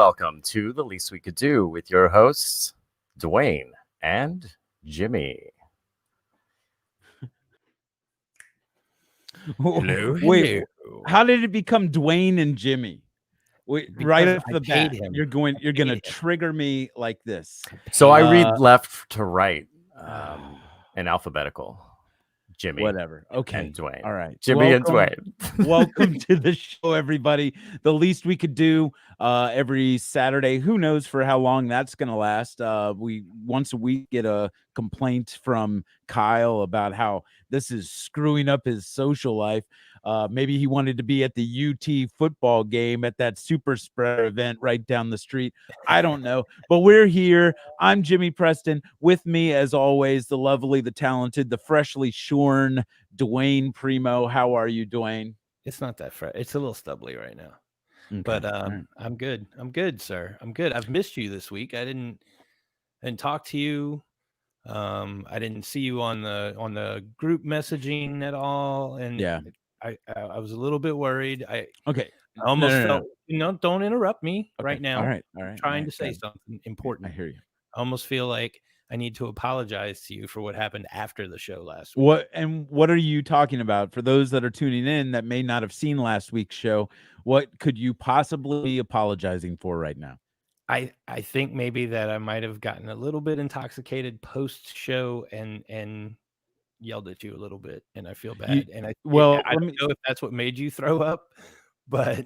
welcome to The Least We Could Do with your hosts, Dwayne and Jimmy. Hello, Wait, hello. how did it become Dwayne and Jimmy? Wait, right Because off I the paid bat, him. you're I gonna paid him. trigger me like this. So I Uh, read left to right in alphabetical. Jimmy Whatever. Okay. and Dwayne. All right. Jimmy and Dwayne. Welcome to the show, everybody. The Least We Could Do every Saturday. Who knows for how long that's going to last? We once a week get a complaint from Kyle about how this is screwing up his social life. Maybe he wanted to be at the UT football game at that super spreader event right down the street. I don't know, but we're here. I'm Jimmy Preston. With me, as always, the lovely, the talented, the freshly shorn Dwayne Primo. How are you, Dwayne? It's not that fresh. It's a little stubbly right now. Okay. But All right. I'm good. I'm good, sir. I'm good. I've missed you this week. I didn't talk to you. I didn't see you on the group messaging at all. And Yeah. I was a little bit worried. I Okay. almost No. felt, don't interrupt me Okay. right now. All right. I'm trying to say something important. I hear you. I almost feel like I need to apologize to you for what happened after the show last week. What are you talking about? For those that are tuning in that may not have seen last week's show, what could you possibly be apologizing for right now? I think maybe that I might have gotten a little bit intoxicated post show and yelled at you a little bit, and I feel bad. And I don't know if that's what made you throw up, but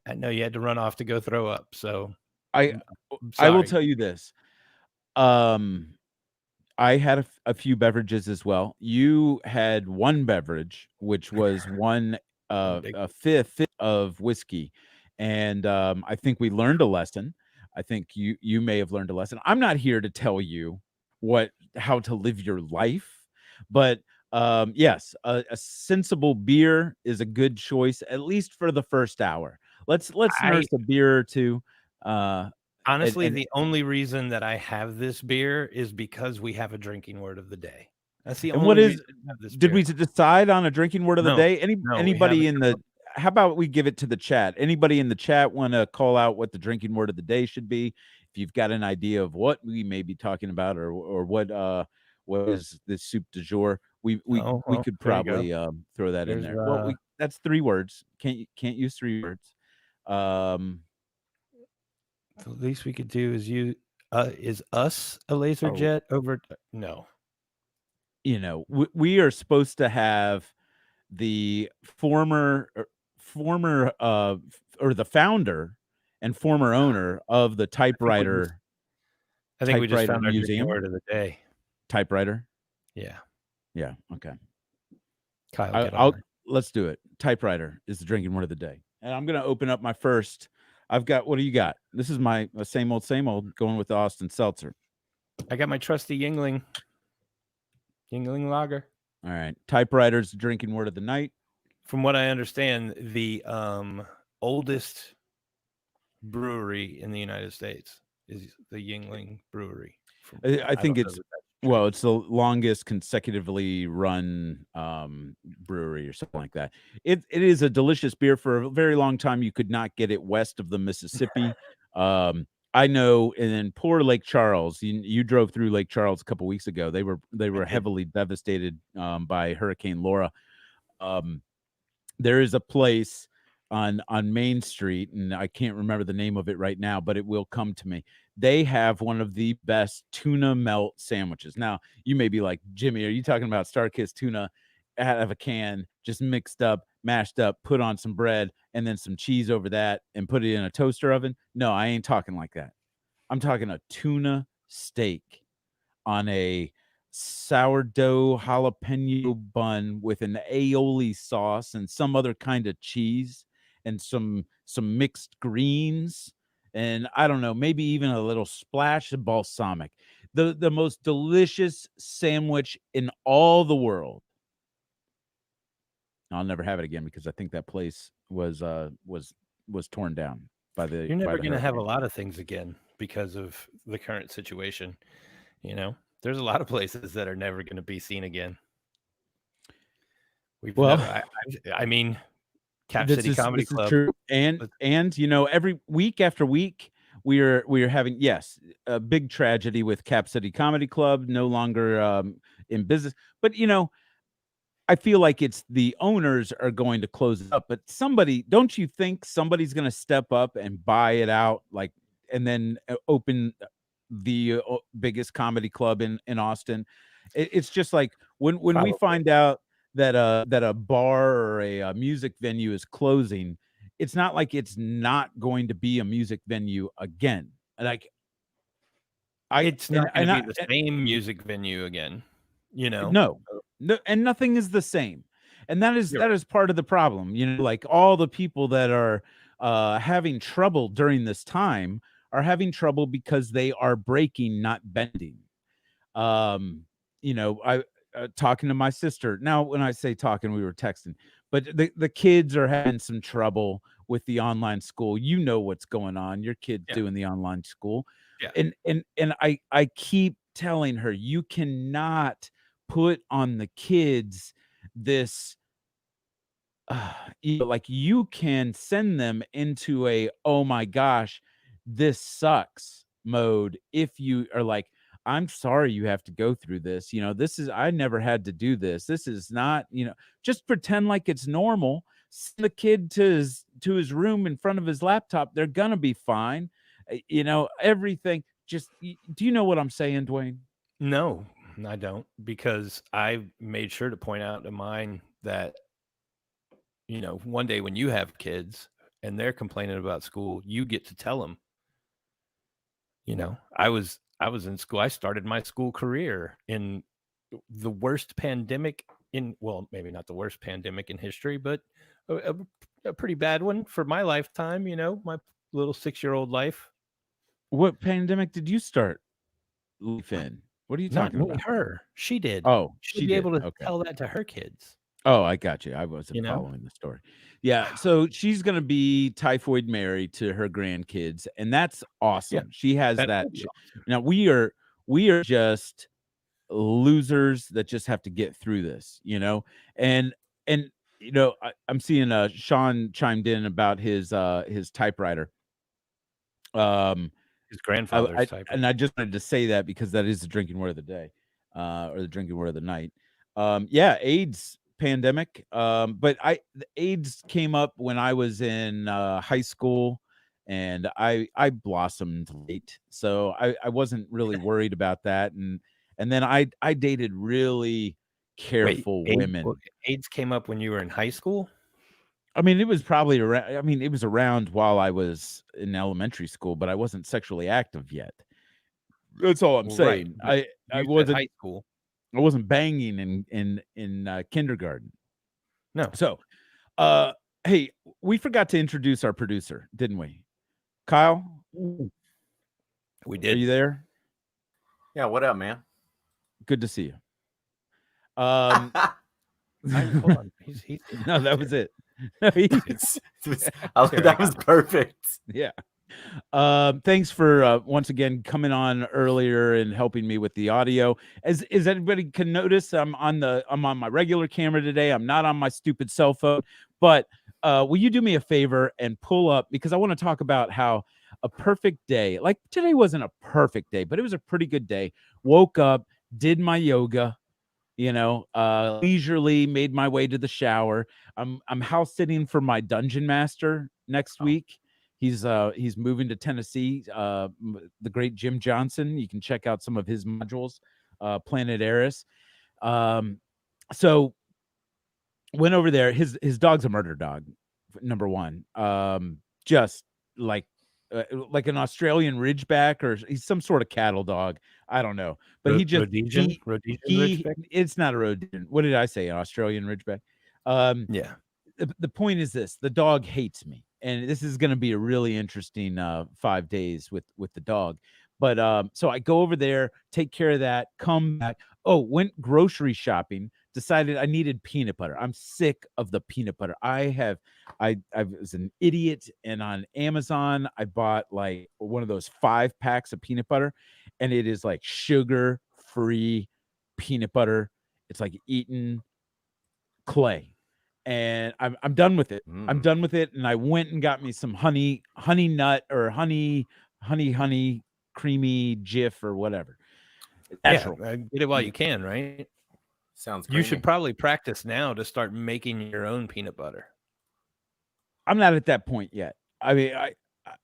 I know you had to run off to go throw up. So I will tell you this. I had a few beverages as well. You had one beverage, which was a fifth of whiskey, and I think we learned a lesson. I think you may have learned a lesson. I'm not here to tell you how to live your life, but yes, a sensible beer is a good choice, at least for the first hour. Let's nurse a beer or two. Honestly, the only reason that I have this beer is because we have a drinking word of the day. That's the only reason I have this beer. Did we decide on a drinking word of the day? Anybody in the how about we give it to the chat? Anybody in the chat want to call out what the drinking word of the day should be? If you've got an idea of what we may be talking about or what is this soup du jour, we could probably throw that in there. Well, that's 3 words. Can't use 3 words. The least we could do is us a laser jet over. No, we are supposed to have the former or the founder and former owner of the typewriter. I think we just found our museum word of the day. Typewriter. Yeah. Okay. Kyle, let's do it. Typewriter is the drinking word of the day, and I'm gonna open up my first. I've got. What do you got? This is my same old going with the Austin Seltzer. I got my trusty Yingling lager. All right. Typewriter's drinking word of the night. From what I understand, the oldest brewery in the United States is the Yingling Brewery. I think it's the longest consecutively run brewery or something like that. It is a delicious beer. For a very long time, you could not get it west of the Mississippi. I know, and then poor Lake Charles. You drove through Lake Charles a couple weeks ago. They were heavily devastated by Hurricane Laura. There is a place on Main Street, and I can't remember the name of it right now, but it will come to me. They have one of the best tuna melt sandwiches. Now, you may be like, Jimmy, are you talking about StarKist tuna out of a can, just mixed up, mashed up, put on some bread, and then some cheese over that, and put it in a toaster oven? No, I ain't talking like that. I'm talking a tuna steak on a sourdough jalapeno bun with an aioli sauce and some other kind of cheese and some mixed greens, and I don't know, maybe even a little splash of balsamic. The most delicious sandwich in all the world. I'll never have it again because I think that place was torn down by the. You're never going to have a lot of things again because of the current situation. There's a lot of places that are never going to be seen again. I mean, Cap City Comedy Club. This is true. And you know, every week after week, we are having, yes, a big tragedy with Cap City Comedy Club, no longer in business. But you know, I feel like it's the owners are going to close it up. But somebody, don't you think somebody's going to step up and buy it out, like, and then open the biggest comedy club in Austin? It's just like when we find out that a bar or a music venue is closing, it's not like it's not going to be a music venue again. Like, it's not going to be the same music venue again. You know, no, and nothing is the same, and that is part of the problem. You know, like all the people that are having trouble during this time are having trouble because they are breaking, not bending. You know, I talking to my sister. Now, when I say talking, we were texting, but the kids are having some trouble with the online school. You know what's going on. Your kid's doing the online school. Yeah. And I keep telling her, you cannot put on the kids this you know, like, you can send them into a, oh my gosh, this sucks mode if you are like, I'm sorry you have to go through this. You know, this is, I never had to do this. This is not, you know, just pretend like it's normal. Send the kid to his room in front of his laptop. They're gonna be fine. You know, everything. Just, do you know what I'm saying, Dwayne? No, I don't, because I made sure to point out to mine that, you know, one day when you have kids and they're complaining about school, you get to tell them. You know, I was in school. I started my school career in the worst pandemic in, well, maybe not the worst pandemic in history, but a pretty bad one for my lifetime. You know, my little 6-year-old life. What pandemic did you start life in? What are you talking about? Her. She did. Oh, she'd be able to tell that to her kids. Oh, I got you. I wasn't following the story. Yeah, so she's gonna be Typhoid Mary to her grandkids, and that's awesome. Yeah, she has that. Awesome. Now we are just losers that just have to get through this, you know. And you know, I'm seeing Sean chimed in about his typewriter. His grandfather's typewriter. And I just wanted to say that because that is the drinking word of the day, or the drinking word of the night. Yeah, AIDS pandemic. But the AIDS came up when I was in high school, and I blossomed late, so I wasn't really worried about that. And then I dated really careful women. AIDS came up when you were in high school? I mean, it was probably around. I mean, it was around while I was in elementary school, but I wasn't sexually active yet. That's all I'm saying. Right. I wasn't high school. I wasn't banging in kindergarten. No. So, hey, we forgot to introduce our producer, didn't we? Kyle? We did. Are you there? Yeah, what up, man? Good to see you. Hold on. No, that was it. That was perfect. Yeah. Thanks for once again coming on earlier and helping me with the audio. As everybody can notice, I'm on my regular camera today. I'm not on my stupid cell phone. But will you do me a favor and pull up, because I want to talk about how a perfect day, like today wasn't a perfect day, but it was a pretty good day. Woke up, did my yoga, you know, leisurely made my way to the shower. I'm house sitting for my dungeon master next week. He's moving to Tennessee. The great Jim Johnson. You can check out some of his modules, Planet Eris. So went over there. His dog's a murder dog, number one. Just like an Australian Ridgeback, or he's some sort of cattle dog. I don't know, but Rhodesian Ridgeback? It's not a Rhodesian. What did I say? An Australian Ridgeback. Yeah. The point is this: the dog hates me, and this is going to be a really interesting 5 days with the dog. But so I go over there, take care of that, come back. Oh, went grocery shopping. Decided I needed peanut butter. I'm sick of the peanut butter. I was an idiot, and on Amazon I bought like one of those 5 packs of peanut butter, and it is like sugar-free peanut butter. It's like eating clay. and I'm done with it. I'm done with it. And I went and got me some honey nut or honey creamy Jif or whatever. Natural. Yeah, get it while you can, right? Sounds creamy. You should probably practice now to start making your own peanut butter. I'm not at that point yet. I mean,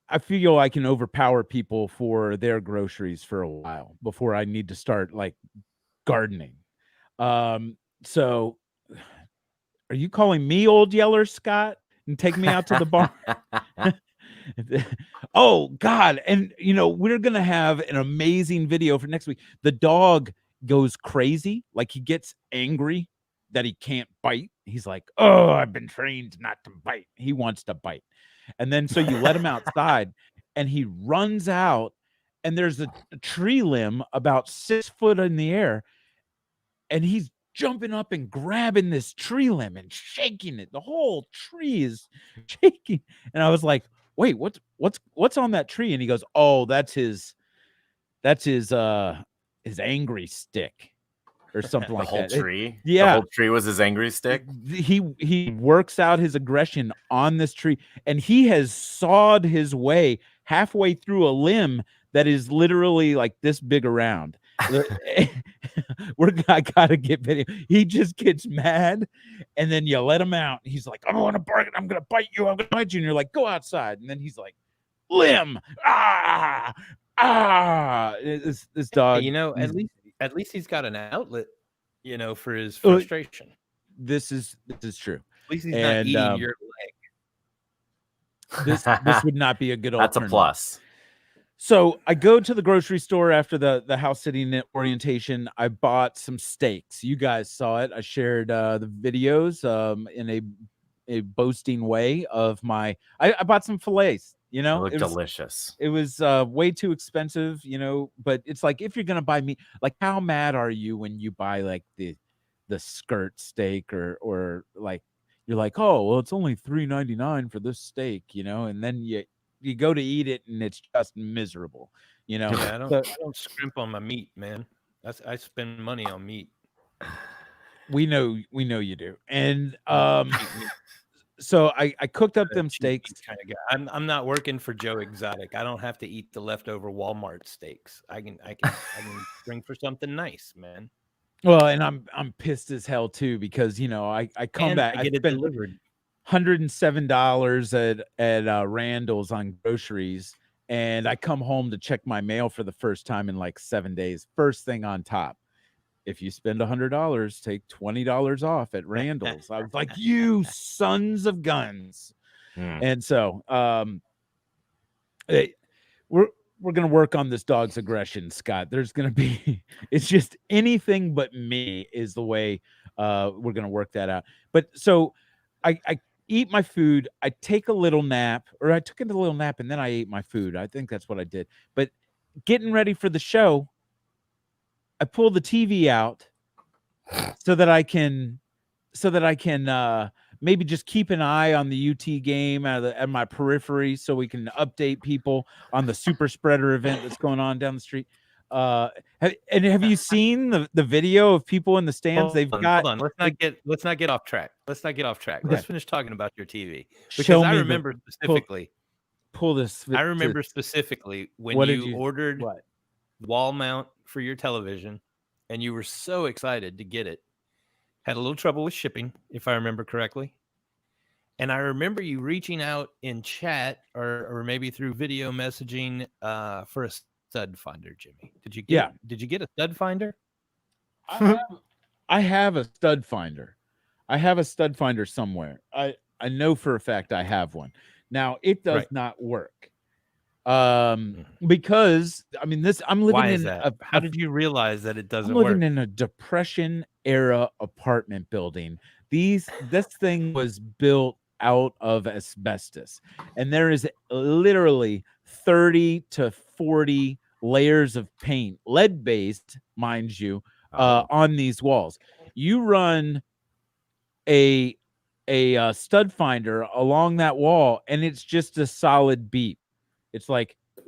I feel I can overpower people for their groceries for a while before I need to start like gardening. So are you calling me old yeller, Scott, and take me out to the bar? Oh God. And you know, we're going to have an amazing video for next week. The dog goes crazy. Like he gets angry that he can't bite. He's like, oh, I've been trained not to bite. He wants to bite. And then so you let him outside and he runs out and there's a tree limb about 6 foot in the air. And he's jumping up and grabbing this tree limb and shaking it. The whole tree is shaking. And I was like, wait, what's on that tree? And he goes, oh, that's his angry stick or something like that. The whole tree? Yeah. The whole tree was his angry stick? He works out his aggression on this tree, and he has sawed his way halfway through a limb that is literally like this big around. I gotta get video. He just gets mad, and then you let him out. He's like, I'm gonna bite you. I'm gonna bite you. And you're like, go outside. And then he's like, limb. This dog. You know, at least he's got an outlet, you know, for his frustration. This is true. At least he's not eating your leg. This would not be a good alternative. That's a plus. So I go to the grocery store after the house sitting orientation. I bought some steaks. You guys saw it. I shared the videos in a boasting way of my. I bought some fillets. You know, it looked delicious. It was way too expensive. You know, but it's like if you're gonna buy meat, like how mad are you when you buy like the skirt steak or like you're like, oh well, it's only $3.99 for this steak, you know, and then you go to eat it and it's just miserable, you know. Yeah, I don't scrimp on my meat, man. I spend money on meat. We know you do. And so I cooked up them steaks. Kind of guy. I'm not working for Joe Exotic. I don't have to eat the leftover Walmart steaks. I can bring for something nice, man. Well, and I'm pissed as hell too because you know I come back. I get it delivered. $107 at Randall's on groceries, and I come home to check my mail for the first time in like 7 days. First thing on top, if you spend $100, take $20 off at Randall's. I was like, you sons of guns. And so we're gonna work on this dog's aggression, Scott. There's gonna be it's just anything but me is the way we're gonna work that out. But so I eat my food, I take a little nap, or I took a little nap and then I ate my food. I think that's what I did. But getting ready for the show, I pull the TV out so that I can maybe just keep an eye on the UT game at my periphery so we can update people on the super spreader event that's going on down the street. Have you seen the video of people in the stands? Hold on. Let's not get off track. Let's finish talking about your TV. Because Show I me remember specifically. Pull this. I remember specifically when you ordered wall mount for your television, and you were so excited to get it. Had a little trouble with shipping, if I remember correctly. And I remember you reaching out in chat or maybe through video messaging for a stud finder, Jimmy. Did you get a stud finder? I have a stud finder. I have a stud finder somewhere. I know for a fact I have one. Now it does not work. Because I mean I'm living Why is that? How did you realize that it doesn't work? I'm living in a Depression era apartment building. This thing was built out of asbestos, and there is literally 30 to 40 layers of paint, lead based, mind you, on these walls. You run a stud finder along that wall, and it's just a solid beep. It's like, right.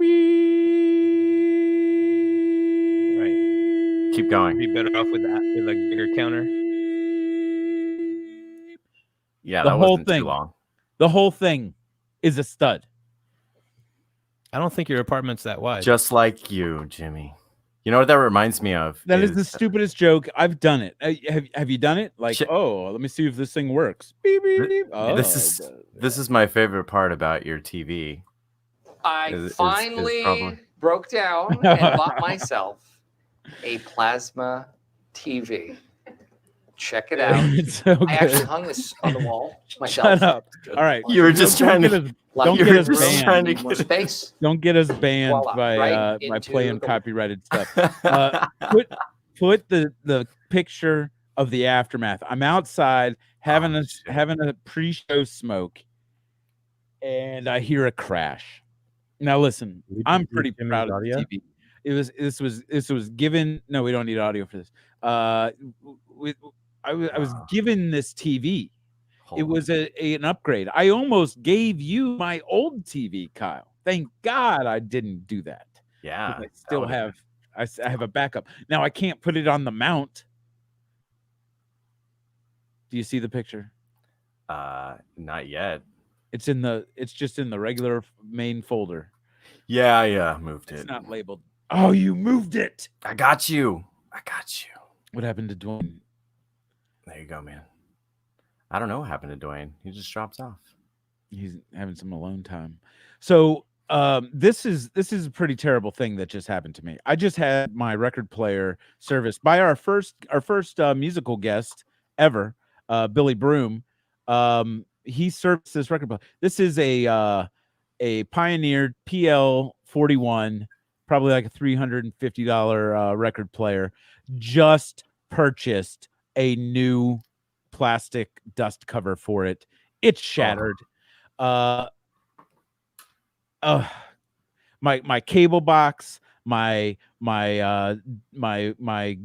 Keep going. Be better off with that, with a bigger counter. Yeah, The that whole wasn't thing. too long. The whole thing is a stud. I don't think your apartment's that wide. Just like you, Jimmy. You know what that reminds me of? That is the stupidest joke. I've done it. Have you done it? Like, let me see if this thing works. Beep, beep, beep. This is my favorite part about your TV. I finally broke down and bought myself a plasma TV. Check it out. So I actually hung this on the wall myself. Shut up. All right. You were just trying to. Don't get us banned. More space. Don't get us banned Voila, by right playing into the- copyrighted stuff. Put the picture of the aftermath. I'm outside having a pre-show smoke, and I hear a crash. Now listen, I'm pretty proud of the TV. This was given. No, we don't need audio for this. I was given this TV. It was an upgrade. I almost gave you my old TV, Kyle. Thank God I didn't do that. Yeah, I still have. I have a backup. Now I can't put it on the mount. Do you see the picture? Not yet. It's just in the regular main folder. Yeah, moved it. It's not labeled. Oh, you moved it. I got you. What happened to Dwayne? There you go, man. I don't know what happened to Dwayne. He just drops off. He's having some alone time. So this is a pretty terrible thing that just happened to me. I just had my record player serviced by our first musical guest ever, Billy Broom. He serviced this record player. This is a Pioneer PL41, probably like a $350 record player. Just purchased a new plastic dust cover for it. It's shattered. My cable box, my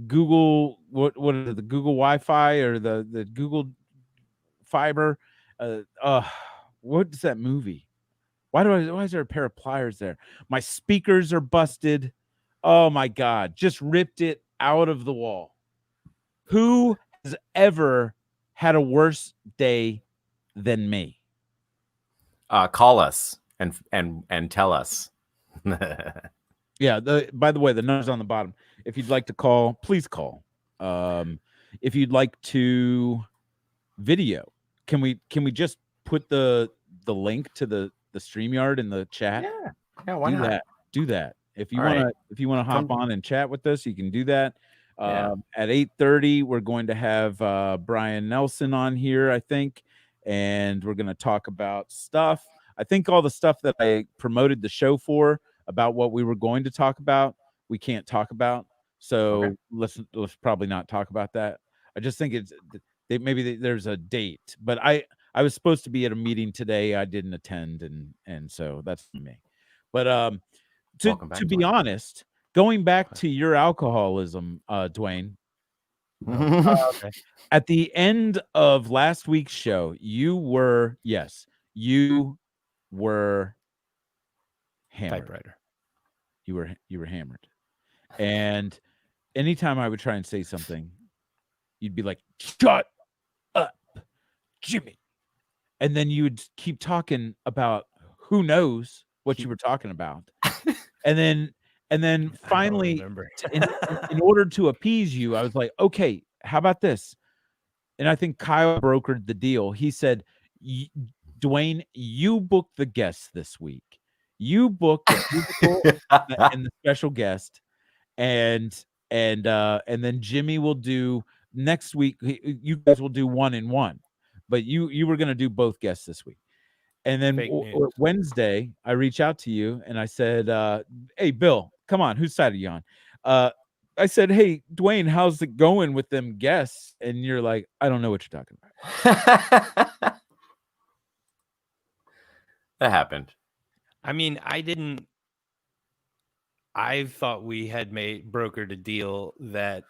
Google, what is it, the Google Wi-Fi or the Google Fiber? What's that movie? Why is there a pair of pliers there? My speakers are busted. Oh my God, just ripped it out of the wall. Who has ever had a worse day than me? Call us and tell us. Yeah. By the way, the number's on the bottom. If you'd like to call, please call. If you'd like to video, can we just put the link to the StreamYard in the chat? Yeah. Why not? Do that. If you want to hop on and chat with us, you can do that. At 8:30, we're going to have Brian Nelson on here, I think, and we're going to talk about stuff. I think all the stuff that I promoted the show for about what we were going to talk about, we can't talk about. So let's probably not talk about that. I just think there's a date, but I was supposed to be at a meeting today. I didn't attend, and so that's me. But to be honest, going back to your alcoholism, Dwayne, at the end of last week's show, you were hammered. Typewriter. You were hammered. And anytime I would try and say something, you'd be like, "Shut up, Jimmy." And then you would keep talking about who knows what you were talking about. And then finally, in order to appease you, I was like, okay, how about this? And I think Kyle brokered the deal. He said, Dwayne, you book the guests this week. You book the musical and the special guest, and then Jimmy will do next week. You guys will do 1 and 1, but you were going to do both guests this week. And then Wednesday, I reach out to you and I said, hey, Bill, come on, whose side are you on? I said, hey, Dwayne, how's it going with them guests? And you're like, I don't know what you're talking about. That happened. I mean, I thought we had brokered a deal that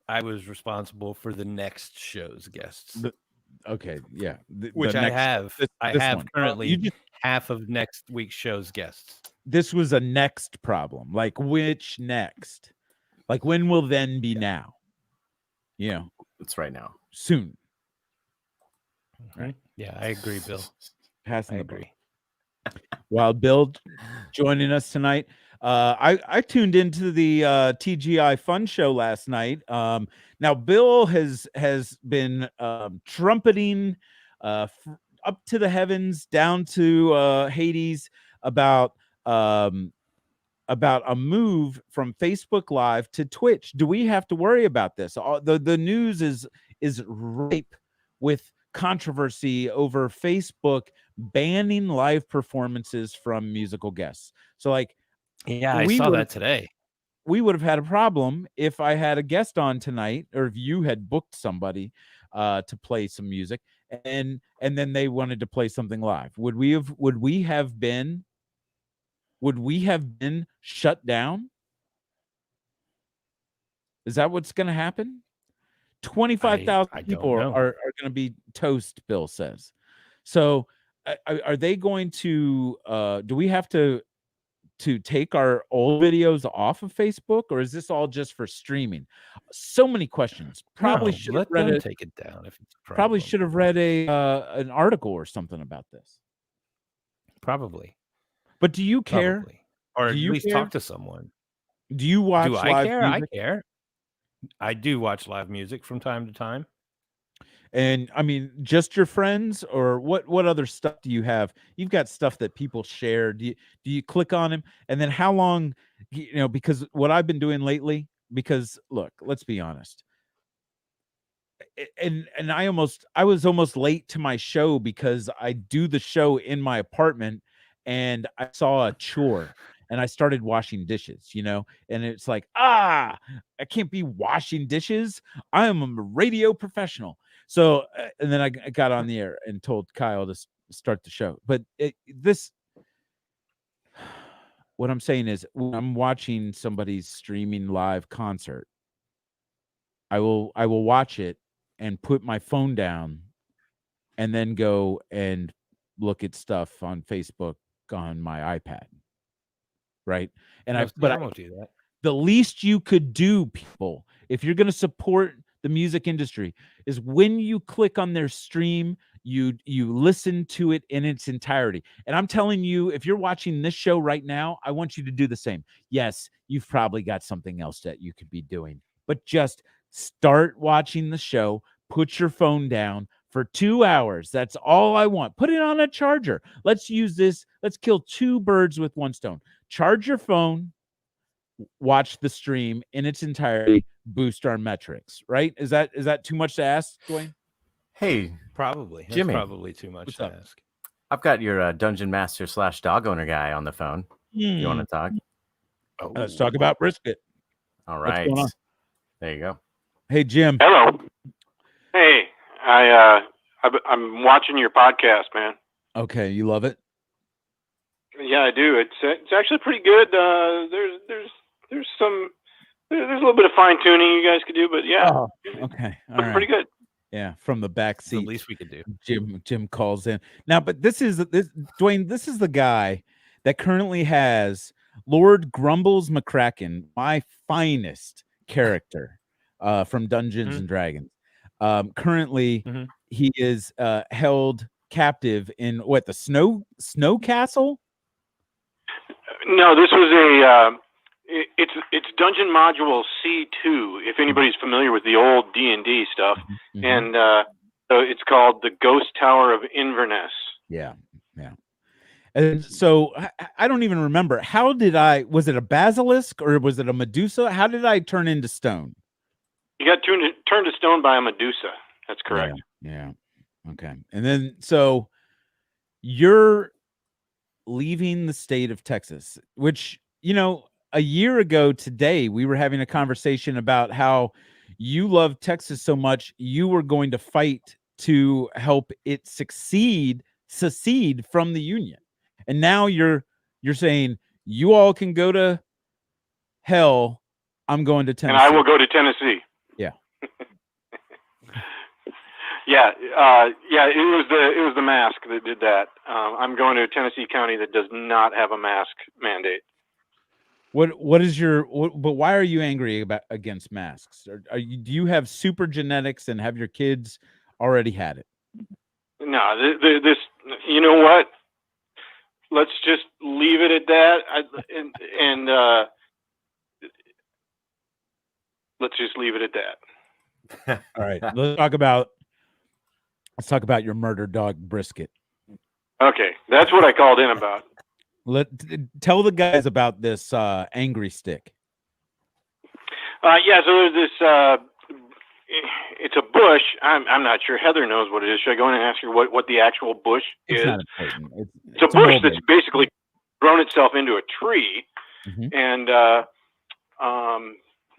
I was responsible for the next show's guests. Okay, yeah. Which I have. I have currently half of next week's show's guests. This was a next problem. Like, which next? Like, when will then be now? You know. It's right now. Soon. Right? Yeah, I agree, Bill. Passing I the agree. While Bill joining us tonight, I tuned into the TGI Fun Show last night. Now Bill has been trumpeting up to the heavens, down to Hades about a move from Facebook Live to Twitch. Do we have to worry about this? The news is ripe with controversy over Facebook banning live performances from musical guests. So like, yeah, I saw that today. We would have had a problem if I had a guest on tonight, or if you had booked somebody to play some music and then they wanted to play something live. Would we have been shut down? Is that what's going to happen? 25,000 people are going to be toast, Bill says. So are they going to do we have to take our old videos off of Facebook, or is this all just for streaming? So many questions. Probably should have read it. Take it down if it's a problem. Probably should have read an article or something about this. Probably. But do you care? Probably. Or at least talk to someone. Do you watch live music? I care. I do watch live music from time to time. And I mean, just your friends, or what other stuff do you have? You've got stuff that people share. Do you click on them? And then how long, because what I've been doing lately, because look, let's be honest. And I was almost late to my show because I do the show in my apartment, and I saw a chore and I started washing dishes, and it's like, I can't be washing dishes. I am a radio professional. So, and then I got on the air and told Kyle to start the show. But what I'm saying is, when I'm watching somebody's streaming live concert, I will watch it and put my phone down and then go and look at stuff on Facebook on my iPad. Right. And I won't do that. The least you could do, people, if you're going to support the music industry, is when you click on their stream, you listen to it in its entirety. And I'm telling you, if you're watching this show right now, I want you to do the same. Yes, you've probably got something else that you could be doing, but just start watching the show. Put your phone down for 2 hours. That's all I want. Put it on a charger. Let's use this. Let's kill two birds with one stone. Charge your phone, watch the stream in its entirety, boost our metrics, right? Is that too much to ask, Dwayne? Hey, probably. That's Jimmy. Probably too much to ask. I've got your Dungeon Master / dog owner guy on the phone. You want to talk? Oh. Let's talk about brisket. All right. There you go. Hey, Jim. Hello. Hey, I'm watching your podcast, man. Okay, you love it? Yeah, I do. It's actually pretty good. There's a little bit of fine tuning you guys could do, but yeah. Oh, okay. All right. Pretty good. Yeah, from the back seat. The least we could do. Jim calls in. Now, but Dwayne, this is the guy that currently has Lord Grumbles McCracken, my finest character from Dungeons and Dragons. Currently, he is held captive in the Snow Castle? No, this was it's Dungeon Module C2. If anybody's familiar with the old D&D stuff, and so it's called the Ghost Tower of Inverness. Yeah. And so I don't even remember. Was it a basilisk or was it a Medusa? How did I turn into stone? You got turned to stone by a Medusa. That's correct. Yeah. Okay. And then, so you're leaving the state of Texas, which, a year ago today, we were having a conversation about how you love Texas so much, you were going to fight to help it secede from the Union. And now you're saying, you all can go to hell. I'm going to Tennessee. And I will go to Tennessee. Yeah. Yeah. It was the mask that did that. I'm going to a Tennessee county that does not have a mask mandate. But why are you angry against masks? Do you have super genetics and have your kids already had it? no, this. You know what? Let's just leave it at that. Let's just leave it at that. All right. Let's talk about your murder dog brisket. Okay, that's what I called in about. Tell the guys about this angry stick. Yeah, so there's this. It's a bush. I'm not sure. Heather knows what it is. Should I go in and ask her what the actual bush is? It's not important. It's a bush that's basically grown itself into a tree, and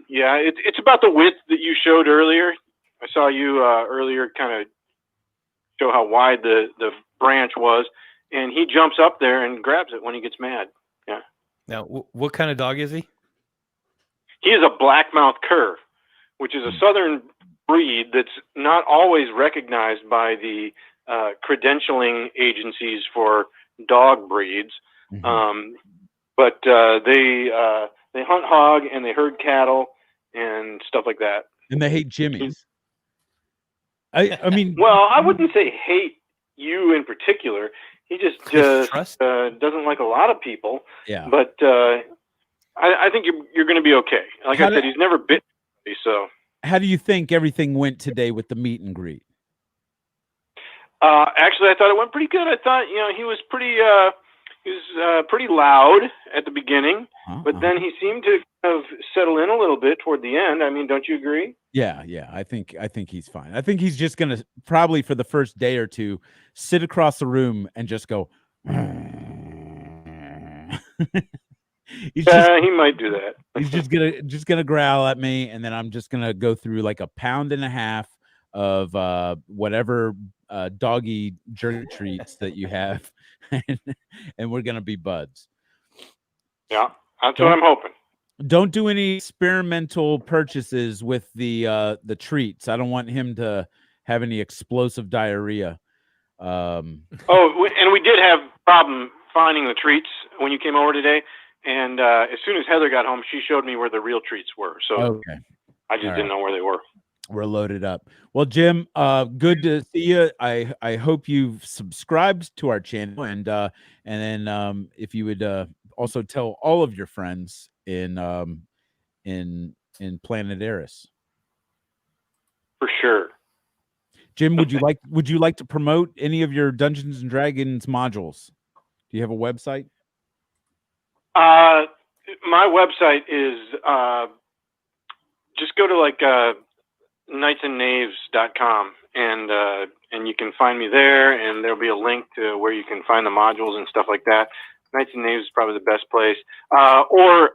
yeah, it's about the width that you showed earlier. I saw you earlier kind of show how wide the branch was, and he jumps up there and grabs it when he gets mad. Yeah. Now, what kind of dog is he? He is a blackmouth cur, which is a southern breed that's not always recognized by the credentialing agencies for dog breeds. But they hunt hog and they herd cattle and stuff like that. And they hate Jimmy's. I mean, well, I wouldn't say hate you in particular. He just doesn't like a lot of people. Yeah. But I think you're going to be okay. Like I said, he's never bitten me, so. How do you think everything went today with the meet and greet? Actually, I thought it went pretty good. I thought, he was pretty loud at the beginning, but then he seemed to kind of settle in a little bit toward the end. I mean, don't you agree? Yeah. I think he's fine. I think he's just gonna probably for the first day or two sit across the room and just go. He might do that. He's just gonna growl at me, and then I'm just gonna go through like a pound and a half of whatever doggy jerky treats that you have, and we're gonna be buds. Yeah, that's what I'm hoping. Don't do any experimental purchases with the treats. I don't want him to have any explosive diarrhea. And we did have problem finding the treats when you came over today. And as soon as Heather got home, she showed me where the real treats were. So okay. I just didn't know where they were. We're loaded up. Well, Jim, good to see you. I hope you've subscribed to our channel, and then if you would also tell all of your friends in Planet Eris. For sure. Jim, would you like to promote any of your Dungeons and Dragons modules? Do you have a website? My website is just go to knightsandknaves.com and you can find me there, and there'll be a link to where you can find the modules and stuff like that. Knights and Knaves is probably the best place. Or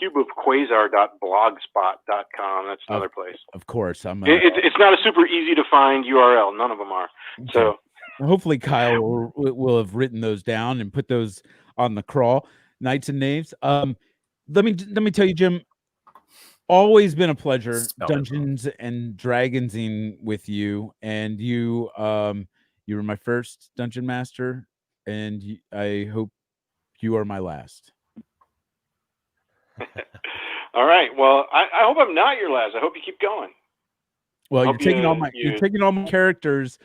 cubeofquasar.blogspot.com. That's another place. Of course. It's not a super easy to find URL. None of them are. Okay. So hopefully Kyle will have written those down and put those on the crawl. Knights and Knaves. Let me tell you, Jim, always been a pleasure Dungeons and Dragonsing with you, and you were my first dungeon master, and I hope you are my last. All right. Well, I hope I'm not your last. I hope you keep going. Well, you're taking all my characters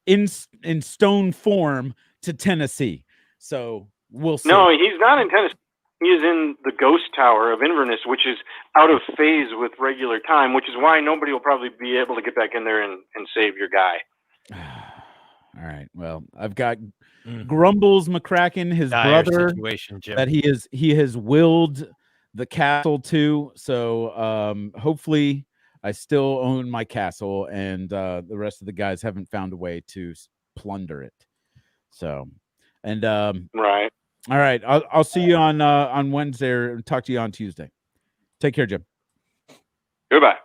in stone form to Tennessee. So we'll see. No, he's not in Tennessee. He is in the Ghost Tower of Inverness, which is out of phase with regular time, which is why nobody will probably be able to get back in there and save your guy. All right. Well, I've got Grumbles McCracken, his brother, Jim, that he has willed the castle to. So hopefully I still own my castle, and the rest of the guys haven't found a way to plunder it. So, and right. All right. I'll see you on Wednesday, or talk to you on Tuesday. Take care, Jim. Goodbye.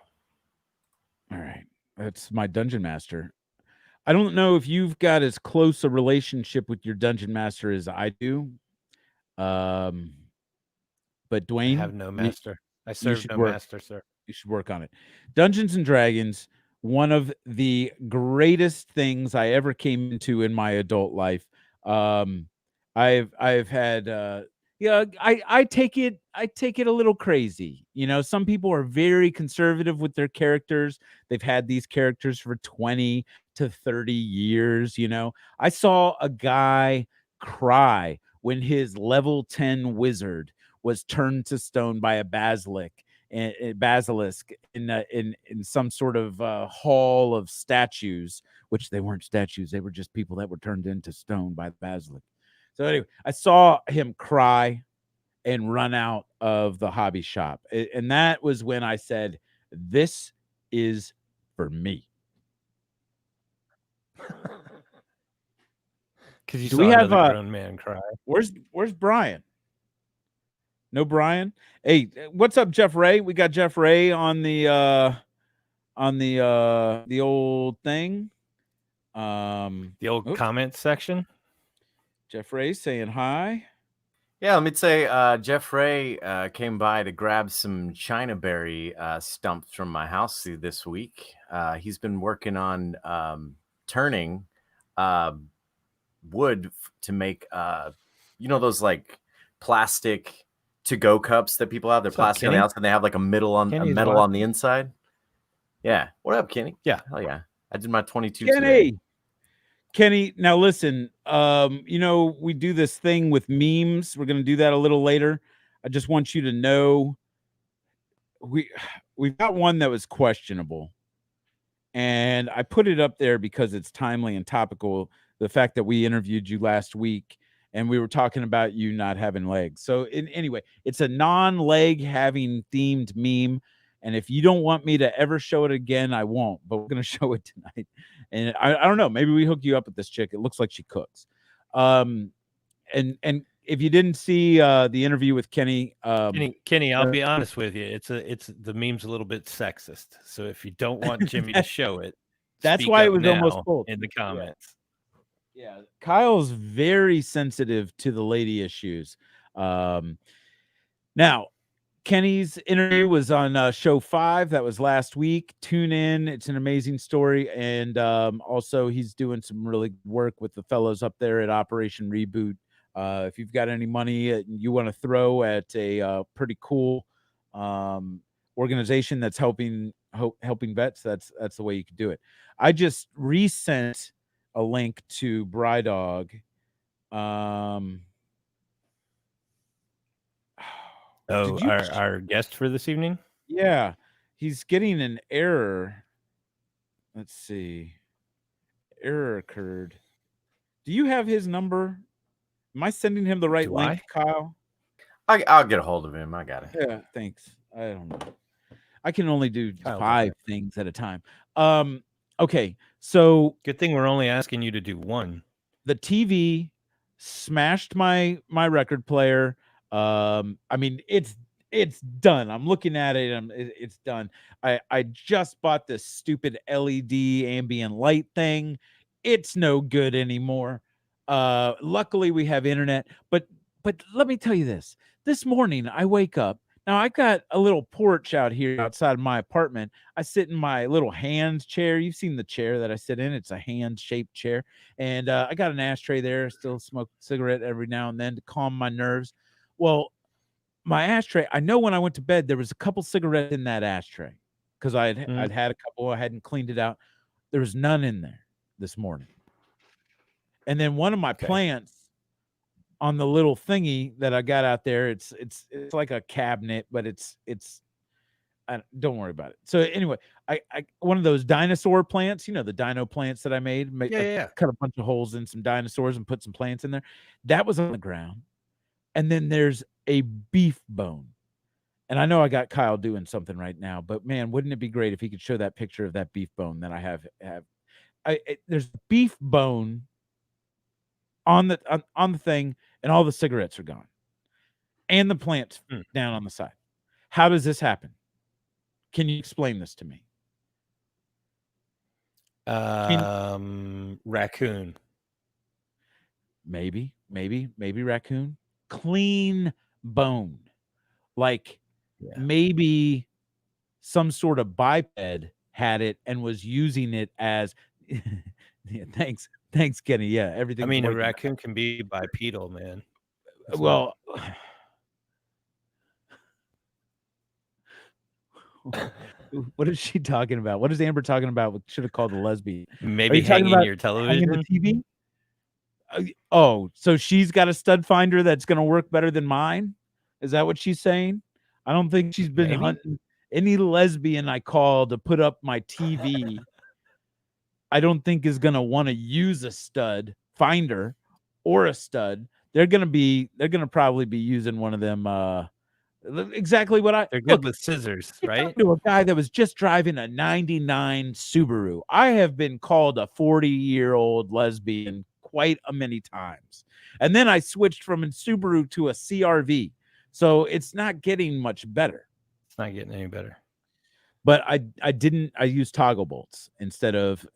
All right. That's my dungeon master. I don't know if you've got as close a relationship with your dungeon master as I do. But Dwayne, I have no master. I serve no master, sir. You should work on it. Dungeons and Dragons, one of the greatest things I ever came into in my adult life. I've had Yeah, I take it a little crazy. You know, some people are very conservative with their characters. They've had these characters for 20 to 30 years, you know. I saw a guy cry when his level 10 wizard was turned to stone by a basilisk in some sort of hall of statues, which they weren't statues, they were just people that were turned into stone by the basilisk. So anyway, I saw him cry and run out of the hobby shop. And that was when I said, this is for me. Because you saw another grown man cry. Where's Brian? No Brian? Hey, what's up, Jeff Ray? We got Jeff Ray on the old thing. The old comment section. Jeff Ray saying hi. Yeah, let me say, Jeff Ray came by to grab some China berry stumps from my house this week. He's been working on turning wood to make, those like plastic to-go cups that people have. They're plastic on the outside, and they have like a metal on the inside. Yeah. What up, Kenny? Yeah. Hell yeah. I did my 22 Kenny. today. Kenny, now listen, we do this thing with memes. We're going to do that a little later. I just want you to know we've got one that was questionable, and I put it up there because it's timely and topical. The fact that we interviewed you last week and we were talking about you not having legs. So anyway, it's a non-leg having themed meme. And if you don't want me to ever show it again, I won't, but we're going to show it tonight. And I don't know, maybe we hook you up with this chick. It looks like she cooks. And if you didn't see the interview with Kenny, Kenny, I'll be honest with you. It's the meme's a little bit sexist. So if you don't want Jimmy to show it, that's why it was almost full in the comments. Yeah, Kyle's very sensitive to the lady issues. Now, Kenny's interview was on show 5. That was last week. Tune in. It's an amazing story. And also, he's doing some really good work with the fellows up there at Operation Reboot. If you've got any money you want to throw at a pretty cool organization that's helping vets, that's the way you could do it. I just resent a link to Brydog. Our guest for this evening? Yeah, he's getting an error. Let's see. Error occurred. Do you have his number? Am I sending him the right link, Kyle? I'll get a hold of him. I got it. Yeah, thanks. I don't know. I can only do 5 things at a time. Okay, so good thing we're only asking you to do one. The TV smashed my record player. I mean, it's done. I'm looking at it. It's done. I just bought this stupid LED ambient light thing. It's no good anymore. Luckily we have internet, but let me tell you this. This morning I wake up. Now I got a little porch out here outside of my apartment. I sit in my little hand chair. You've seen the chair that I sit in. It's a hand-shaped chair. And I got an ashtray there. Still smoke a cigarette every now and then to calm my nerves. Well, my ashtray, I know when I went to bed, there was a couple cigarettes in that ashtray because I'd had a couple. I hadn't cleaned it out. There was none in there this morning. And then one of my plants on the little thingy that I got out there, it's like a cabinet, but don't worry about it. So anyway, I one of those dinosaur plants, the dino plants that I made. Cut a bunch of holes in some dinosaurs and put some plants in there. That was on the ground. And then there's a beef bone. And I know I got Kyle doing something right now, but man, wouldn't it be great if he could show that picture of that beef bone that I have? There's beef bone on the thing, and all the cigarettes are gone, and the plants down on the side. How does this happen? Can you explain this to me? Raccoon. Maybe raccoon. Clean bone, like maybe some sort of biped had it and was using it as. Thanks, Kenny. Yeah, everything. I mean, a raccoon can be bipedal, man. Well, What is she talking about? What is Amber talking about? Should have called the lesbian. Maybe hanging your television. The TV? Oh, so she's got a stud finder that's going to work better than mine? Is that what she's saying? I don't think she's been hunting any lesbian I call to put up my TV. I don't think is going to want to use a stud finder or a stud. They're going to probably be using one of them. Exactly what they're good with scissors, right? To a guy that was just driving a 99 Subaru. I have been called a 40-year-old lesbian quite a many times. And then I switched from a Subaru to a CRV. So it's not getting much better. It's not getting any better. But I used toggle bolts instead of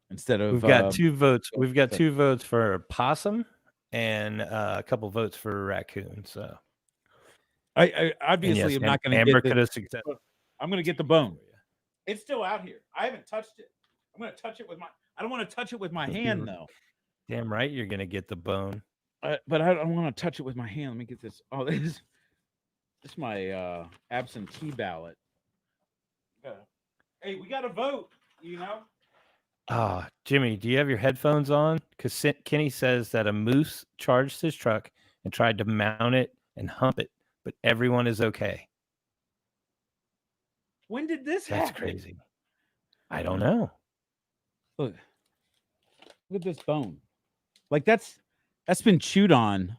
We've got 2 votes. We've got 2 votes for possum and a couple votes for raccoon. So I obviously am not going to Amber get could have success. I'm going to get the bone. It's still out here. I haven't touched it. I'm going to touch it with my I don't want to touch it with my hand though. Damn right you're going to get the bone. But I don't want to touch it with my hand. Let me get this. Oh, this is my absentee ballot. Hey, we got to vote, you know? Jimmy, do you have your headphones on? Because Kenny says that a moose charged his truck and tried to mount it and hump it, but everyone is okay. When did this happen? That's crazy. I don't know. Look at this bone. Like that's been chewed on.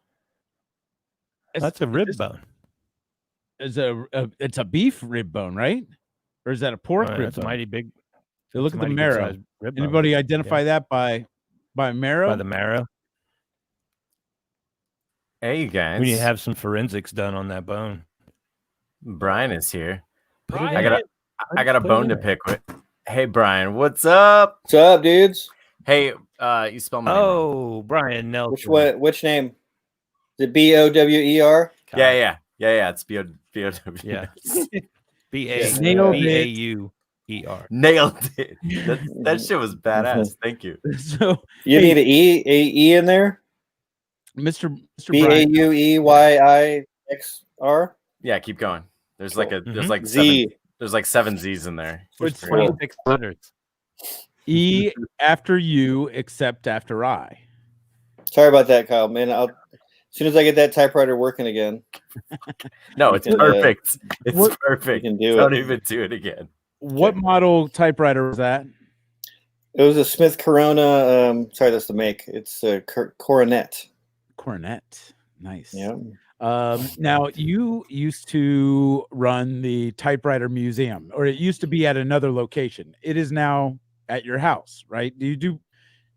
That's a rib bone. It's a beef rib bone, right? Or is that a pork rib bone? A mighty big. So look at the marrow. Anybody identify that by marrow? By the marrow. Hey, you guys. We need to have some forensics done on that bone. Brian is here. Brian, I got a bone to pick with. Hey, Brian, what's up? What's up, dudes? Hey, you spell my name wrong. Brian Nelson. Which name? Is it BOWER? Yeah. It's BOWER. Yeah. BAUER. Nailed it. That shit was badass. Thank you. So you need an E in there? Mr. BAUEYIXR? Yeah, keep going. There's like Z. There's like 7 Z's in there. It's 26 letters. E after you, except after I. Sorry about that, Kyle. Man, as soon as I get that typewriter working again. No, it's perfect. It's perfect. You can do Don't even do it again. What model typewriter was that? It was a Smith Corona. Sorry, that's the make. It's a Coronet. Coronet. Nice. Yeah. Now you used to run the typewriter museum, or it used to be at another location. It is now at your house, right? Do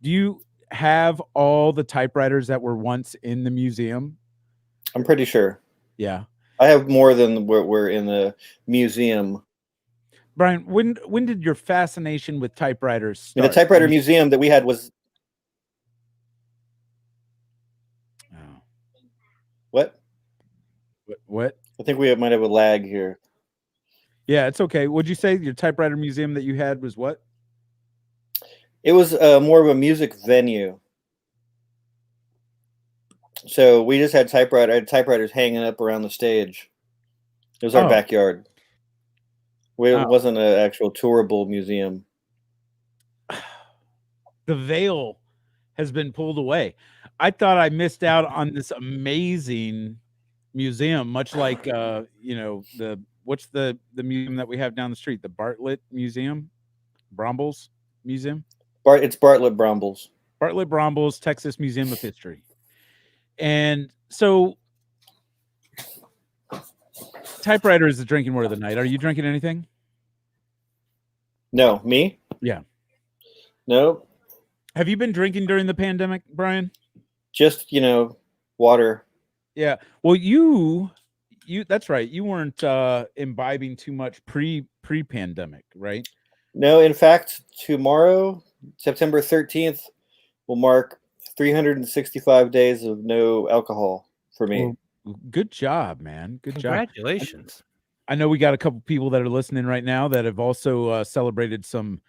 you have all the typewriters that were once in the museum? I'm pretty sure. Yeah. I have more than we're in the museum. Brian, when did your fascination with typewriters start? The typewriter museum that we had was. Oh. What? I think we might have a lag here. Yeah, it's okay. Would you say your typewriter museum that you had was what? It was more of a music venue. So we just had typewriters hanging up around the stage. It was our backyard. It wasn't an actual tourable museum. The veil has been pulled away. I thought I missed out on this amazing museum, much like what's the museum that we have down the street, the Bartlett Museum, Brombles Museum. It's Bartlett Brombles. Bartlett Brombles, Texas Museum of History. And so typewriter is the drinking word of the night. Are you drinking anything? No, me? Yeah. No. Have you been drinking during the pandemic, Brian? Just, water. Yeah. Well, you that's right. You weren't imbibing too much pre-pandemic, right? No, in fact, tomorrow, September 13th, will mark 365 days of no alcohol for me. Well, good job, man. Good job. Congratulations. I know we got a couple people that are listening right now that have also celebrated some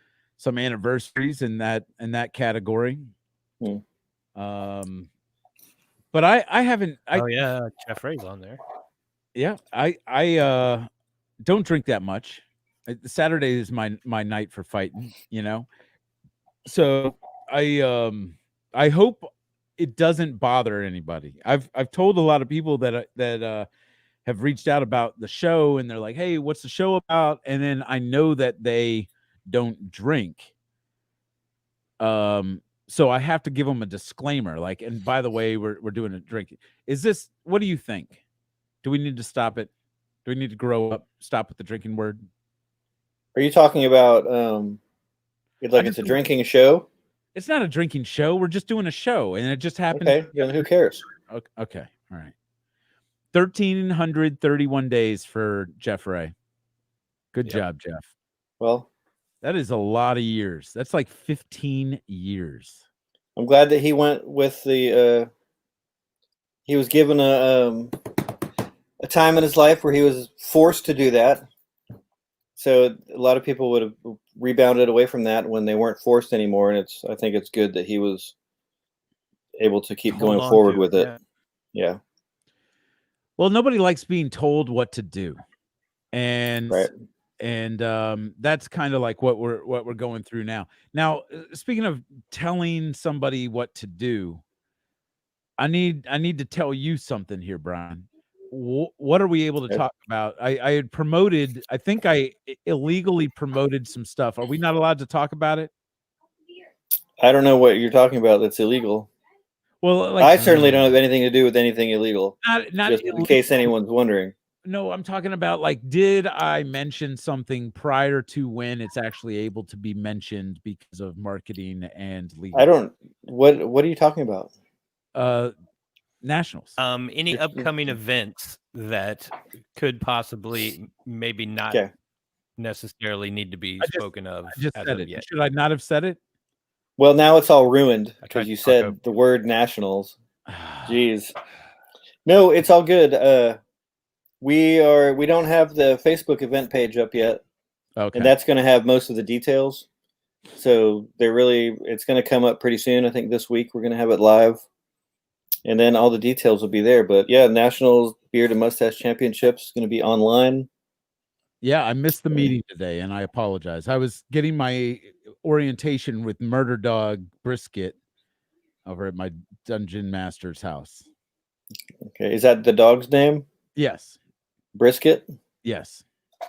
anniversaries in that category. But I haven't. Jeff Ray's on there. Yeah, I don't drink that much. Saturday is my night for fighting, So I hope it doesn't bother anybody. I've told a lot of people that have reached out about the show, and they're like, "Hey, what's the show about?" And then I know that they don't drink. So I have to give them a disclaimer, like, and by the way, we're doing a drinking. What do you think? Do we need to stop it? Do we need to grow up? Stop with the drinking word? Are you talking about it's a drinking show? It's not a drinking show. We're just doing a show, and it just happened. Okay, then who cares? Okay, all right. 1,331 days for Jeff Ray. Good job, Jeff. Well, that is a lot of years. That's like 15 years. I'm glad that he went with the. He was given a time in his life where he was forced to do that. So a lot of people would have rebounded away from that when they weren't forced anymore, and I think it's good that he was able to keep going forward with it. Yeah. Well, nobody likes being told what to do, and right. And that's kind of like what we're going through now. Now, speaking of telling somebody what to do, I need to tell you something here, Brian. What are we able to talk about? I had promoted. I think I illegally promoted some stuff. Are we not allowed to talk about it? I don't know what you're talking about. That's illegal. Well, I certainly don't have anything to do with anything illegal. Not just in case anyone's wondering. No, I'm talking about, like, did I mention something prior to when it's actually able to be mentioned because of marketing and legal? I don't. What are you talking about? Nationals. Any upcoming events that could possibly maybe not necessarily need to be spoken of. I just said it. Yet. Should I not have said it? Well, now it's all ruined because you said the word nationals. Jeez. No, it's all good. We don't have the Facebook event page up yet. Okay. And that's going to have most of the details. So it's going to come up pretty soon. I think this week we're going to have it live. And then all the details will be there. But yeah, Nationals Beard and Mustache Championships is going to be online. Yeah, I missed the meeting today, and I apologize. I was getting my orientation with Murder Dog Brisket over at my Dungeon Master's house. Okay, is that the dog's name? Yes. Brisket? Yes.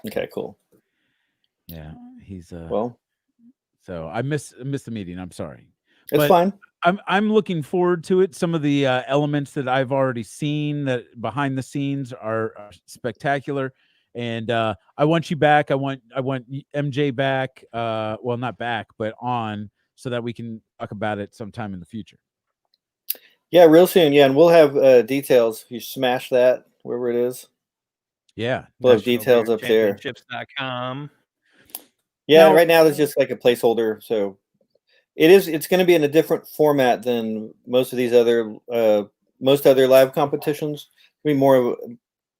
Okay, cool. Yeah, he's well. So I missed the meeting. I'm sorry. It's fine. I'm looking forward to it. Some of the elements that I've already seen that behind the scenes are spectacular. And I want you back. I want MJ back. Well, not back, but on, so that we can talk about it sometime in the future. Yeah, real soon. Yeah, and we'll have details. You smash that wherever it is. Yeah, we'll have details up there. Championships.com. Yeah, right now there's just like a placeholder. So it's going to be in a different format than most of these other live competitions. It'll be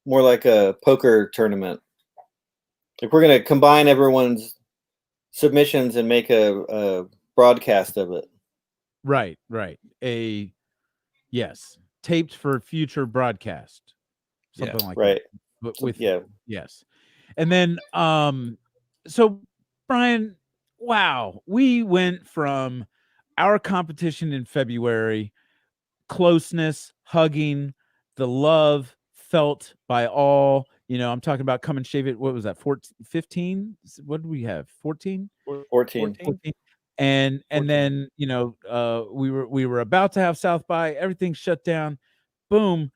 more like a poker tournament. Like we're going to combine everyone's submissions and make a broadcast of it. Right. Yes, taped for future broadcast. Something like that. But yes. And then so Brian, wow, we went from our competition in February, closeness, hugging, the love felt by all, I'm talking about Come and Shave It. What was that? 14, 15? What did we have? 14? 14. And then, we were about to have South by, everything shut down. Boom,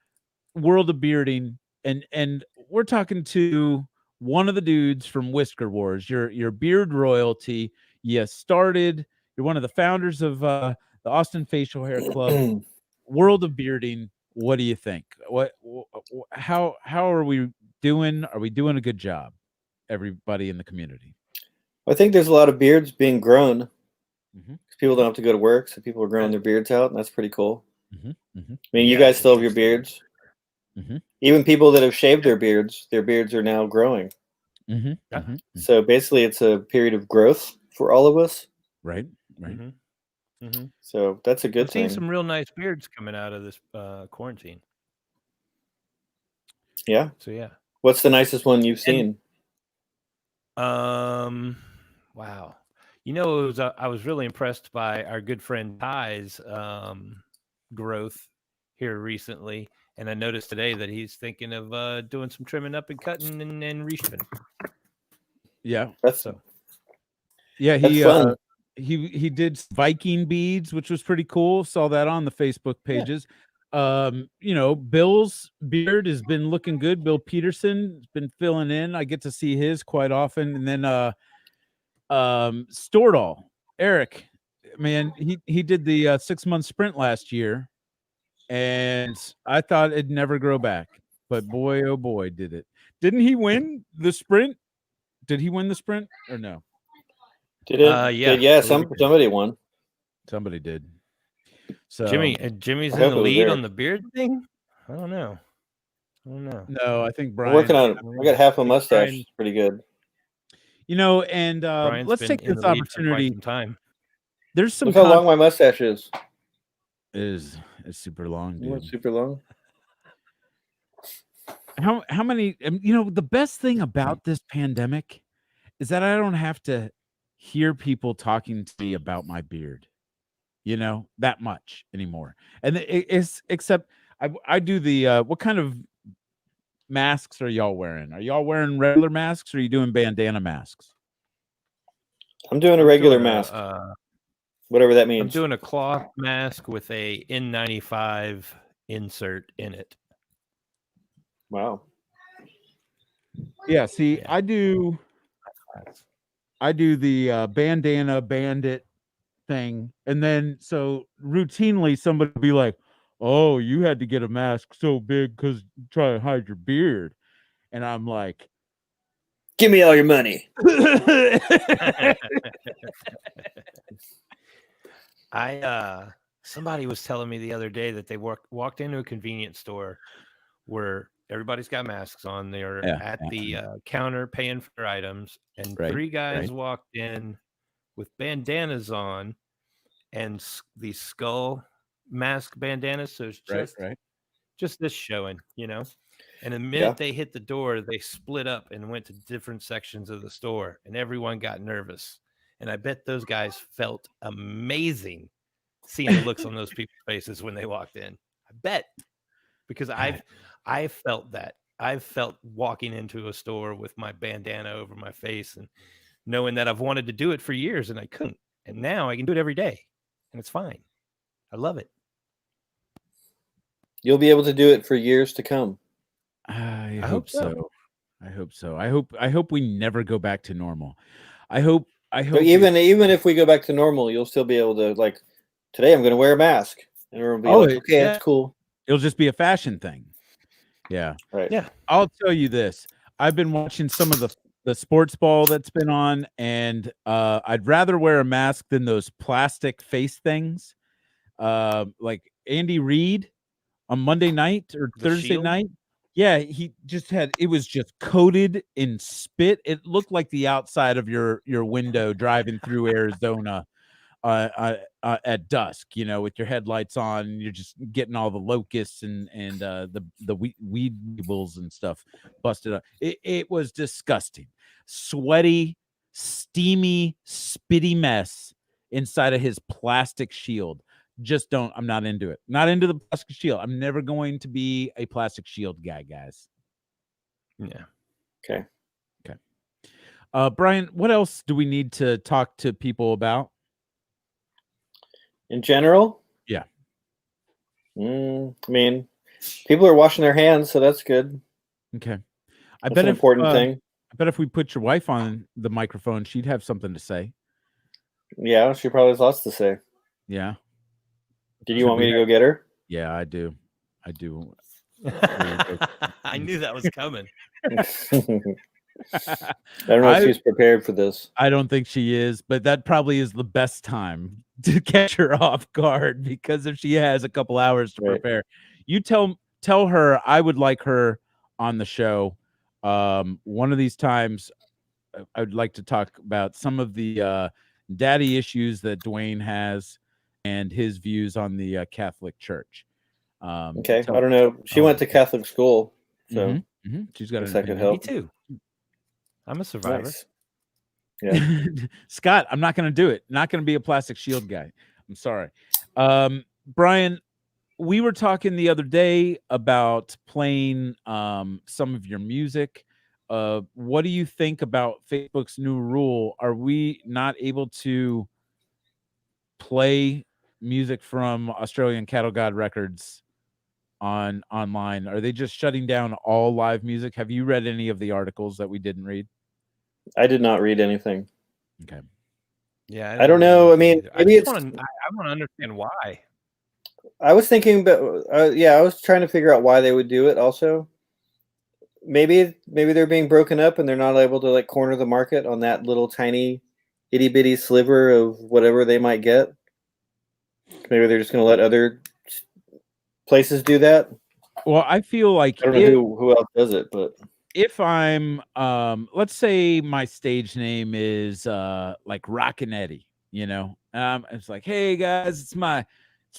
World of Bearding. And we're talking to one of the dudes from Whisker Wars, your beard royalty. You're one of the founders of the Austin Facial Hair Club. World of Bearding. What do you think? How are we doing? Are we doing a good job? Everybody in the community. I think there's a lot of beards being grown. People don't have to go to work, so people are growing their beards out, and that's pretty cool. I mean, you guys still have your beards. Even people that have shaved their beards are now growing. So basically, it's a period of growth for all of us. Right. So that's a good thing. I've seen some real nice beards coming out of this quarantine. Yeah. So yeah. What's the nicest one you've seen? Wow. You know, I was really impressed by our good friend Ty's growth here recently, and I noticed today that he's thinking of doing some trimming up and cutting and reshipping. Yeah, that's so. Yeah, fun. He did Viking beads, which was pretty cool. Saw that on the Facebook pages. Yeah. You know, Bill's beard has been looking good. Bill Peterson has been filling in. I get to see his quite often. And then Stordahl, Eric, man, he did the 6-month sprint last year, and I thought it'd never grow back, but boy, oh boy, did it. Didn't he win the sprint? Did he win the sprint or no? Did it? Yeah. Somebody won. Somebody did. So Jimmy's in the lead on the beard thing. I don't know. No, I think Brian. I'm working on it. I got half a mustache. Brian, pretty good. You know, and let's take this opportunity. There's some. Look how long my mustache is. It's super long, dude. Super long. How many? You know, the best thing about this pandemic is that I don't have to hear people talking to me about my beard, you know, that much anymore. And it's except I do the what kind of masks are y'all wearing? Are y'all wearing regular masks, or are you doing bandana masks? I'm doing a regular mask, whatever that means. I'm doing a cloth mask with a N95 insert in it. Wow. Yeah, see, I do the bandana bandit thing, and then so routinely somebody will be like, "Oh, you had to get a mask so big because try to hide your beard," and I'm like, "Give me all your money." Somebody was telling me the other day that they walked into a convenience store where everybody's got masks on. They're at the counter paying for items, and 3 guys walked in with bandanas on and these skull mask bandanas. So it's just this showing, you know. And the minute they hit the door, they split up and went to different sections of the store, and everyone got nervous. And I bet those guys felt amazing seeing the looks on those people's faces when they walked in. I bet, because I felt that. I've felt walking into a store with my bandana over my face and knowing that I've wanted to do it for years and I couldn't. And now I can do it every day and it's fine. I love it. You'll be able to do it for years to come. I hope so. I hope so. I hope we never go back to normal. I hope but even if we go back to normal, you'll still be able to, like, today I'm going to wear a mask. And everyone will be like, okay, that's cool. It'll just be a fashion thing. Yeah. Right. Yeah. I'll tell you this. I've been watching some of the sports ball that's been on, and I'd rather wear a mask than those plastic face things. Like Andy Reid on Monday night or Thursday night. Yeah, he just it was just coated in spit. It looked like the outside of your window driving through Arizona at dusk, you know, with your headlights on, and you're just getting all the locusts and the weed weevils and stuff busted up. It was disgusting. Sweaty, steamy, spitty mess inside of his plastic shield. I'm not into it. Not into the plastic shield. I'm never going to be a plastic shield guy, guys. Yeah. Okay. Brian, what else do we need to talk to people about? In general? Yeah. I mean, people are washing their hands, so that's good. Okay. That's an important thing. I bet if we put your wife on the microphone, she'd have something to say. Yeah, she probably has lots to say. Yeah. Did you want me to go get her? Yeah, I do. I knew that was coming. I don't know if she's prepared for this. I don't think she is, but that probably is the best time to catch her off guard, because if she has a couple hours to prepare, you tell her I would like her on the show. One of these times, I would like to talk about some of the daddy issues that Dwayne has and his views on the Catholic Church. Okay, I don't know. She went to Catholic school. So she's got that could help. Me too. I'm a survivor. Nice. Yeah. Scott, I'm not going to do it. Not going to be a plastic shield guy. I'm sorry. Brian, we were talking the other day about playing some of your music. What do you think about Facebook's new rule? Are we not able to play music from Australian Cattle God Records online? Are they just shutting down all live music? Have you read any of the articles that we didn't read? I did not read anything. Okay. Yeah, I don't know. I mean, maybe I want to understand why. I was thinking, but I was trying to figure out why they would do it. Also, maybe they're being broken up and they're not able to like corner the market on that little tiny itty bitty sliver of whatever they might get. Maybe they're just going to let other places do that. Well, I feel like I don't know who else does it, but if I'm let's say my stage name is like Rockin' Eddie, it's like, hey guys, it's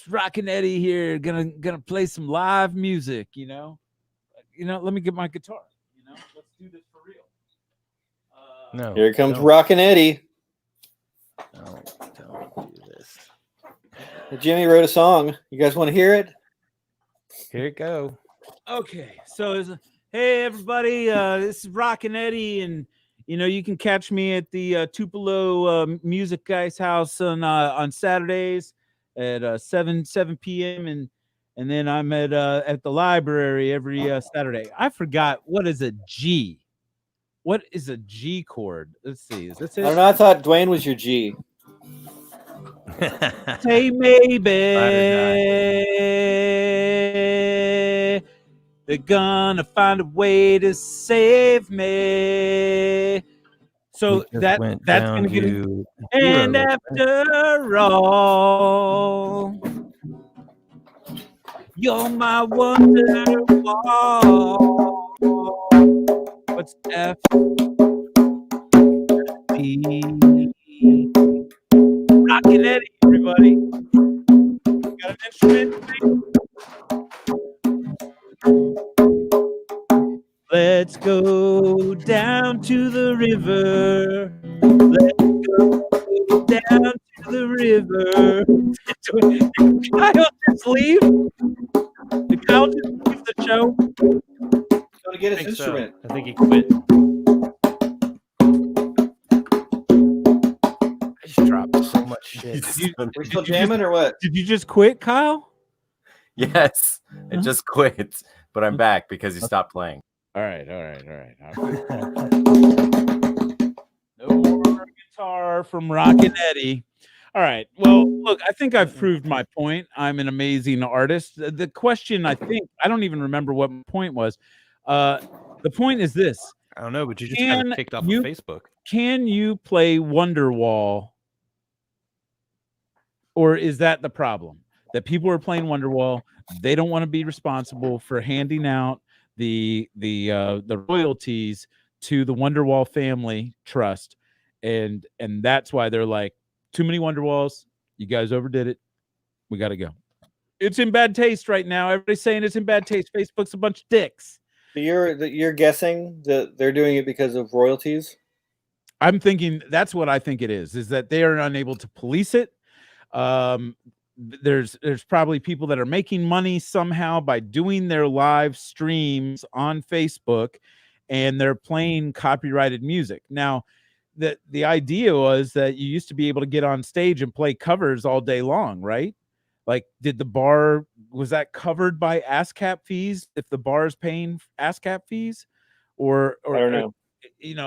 Rockin' Eddie here, gonna play some live music, let me get my guitar, let's do this for real. No, here comes Rockin' Eddie. Don't do this. Jimmy wrote a song. You guys want to hear it? Here it go. Okay, so hey everybody, this is Rockin' Eddie, and you can catch me at the Tupelo Music Guy's house on Saturdays at 7 p.m. and then I'm at the library every Saturday. I forgot, what is a G? What is a G chord? Let's see. Is this it? I don't know. I thought Dwayne was your G. Hey, maybe they're gonna find a way to save me. So that's gonna get it. And after all, you're my wonderwall. What's F? D. Rockin' Eddie, everybody. Got an instrument? Let's go down to the river. Let's go down to the river. Did Kyle just leave? Did Kyle just leave the show? He's going to get his instrument. So. I think he quit. I just dropped so much shit. We're still jamming or what? Did you just quit, Kyle? Yes, I just quit, but I'm back because he stopped playing. All right. No more guitar from Rockin' Eddie. All right. Well, look, I think I've proved my point. I'm an amazing artist. The question, I don't even remember what my point was. The point is this. I don't know, but you just got kicked off of Facebook. Can you play Wonderwall? Or is that the problem? That people are playing Wonderwall, they don't want to be responsible for handing out the royalties to the Wonderwall Family Trust, and that's why they're like, too many Wonderwalls, you guys overdid it, we got to go. It's in bad taste right now. Everybody's saying it's in bad taste. Facebook's a bunch of dicks. So you're guessing that they're doing it because of royalties? I'm thinking that's what I think it is that they are unable to police it. There's probably people that are making money somehow by doing their live streams on Facebook, and they're playing copyrighted music. Now, the idea was that you used to be able to get on stage and play covers all day long, right? Like, was that covered by ASCAP fees? If the bar is paying ASCAP fees, or I don't know.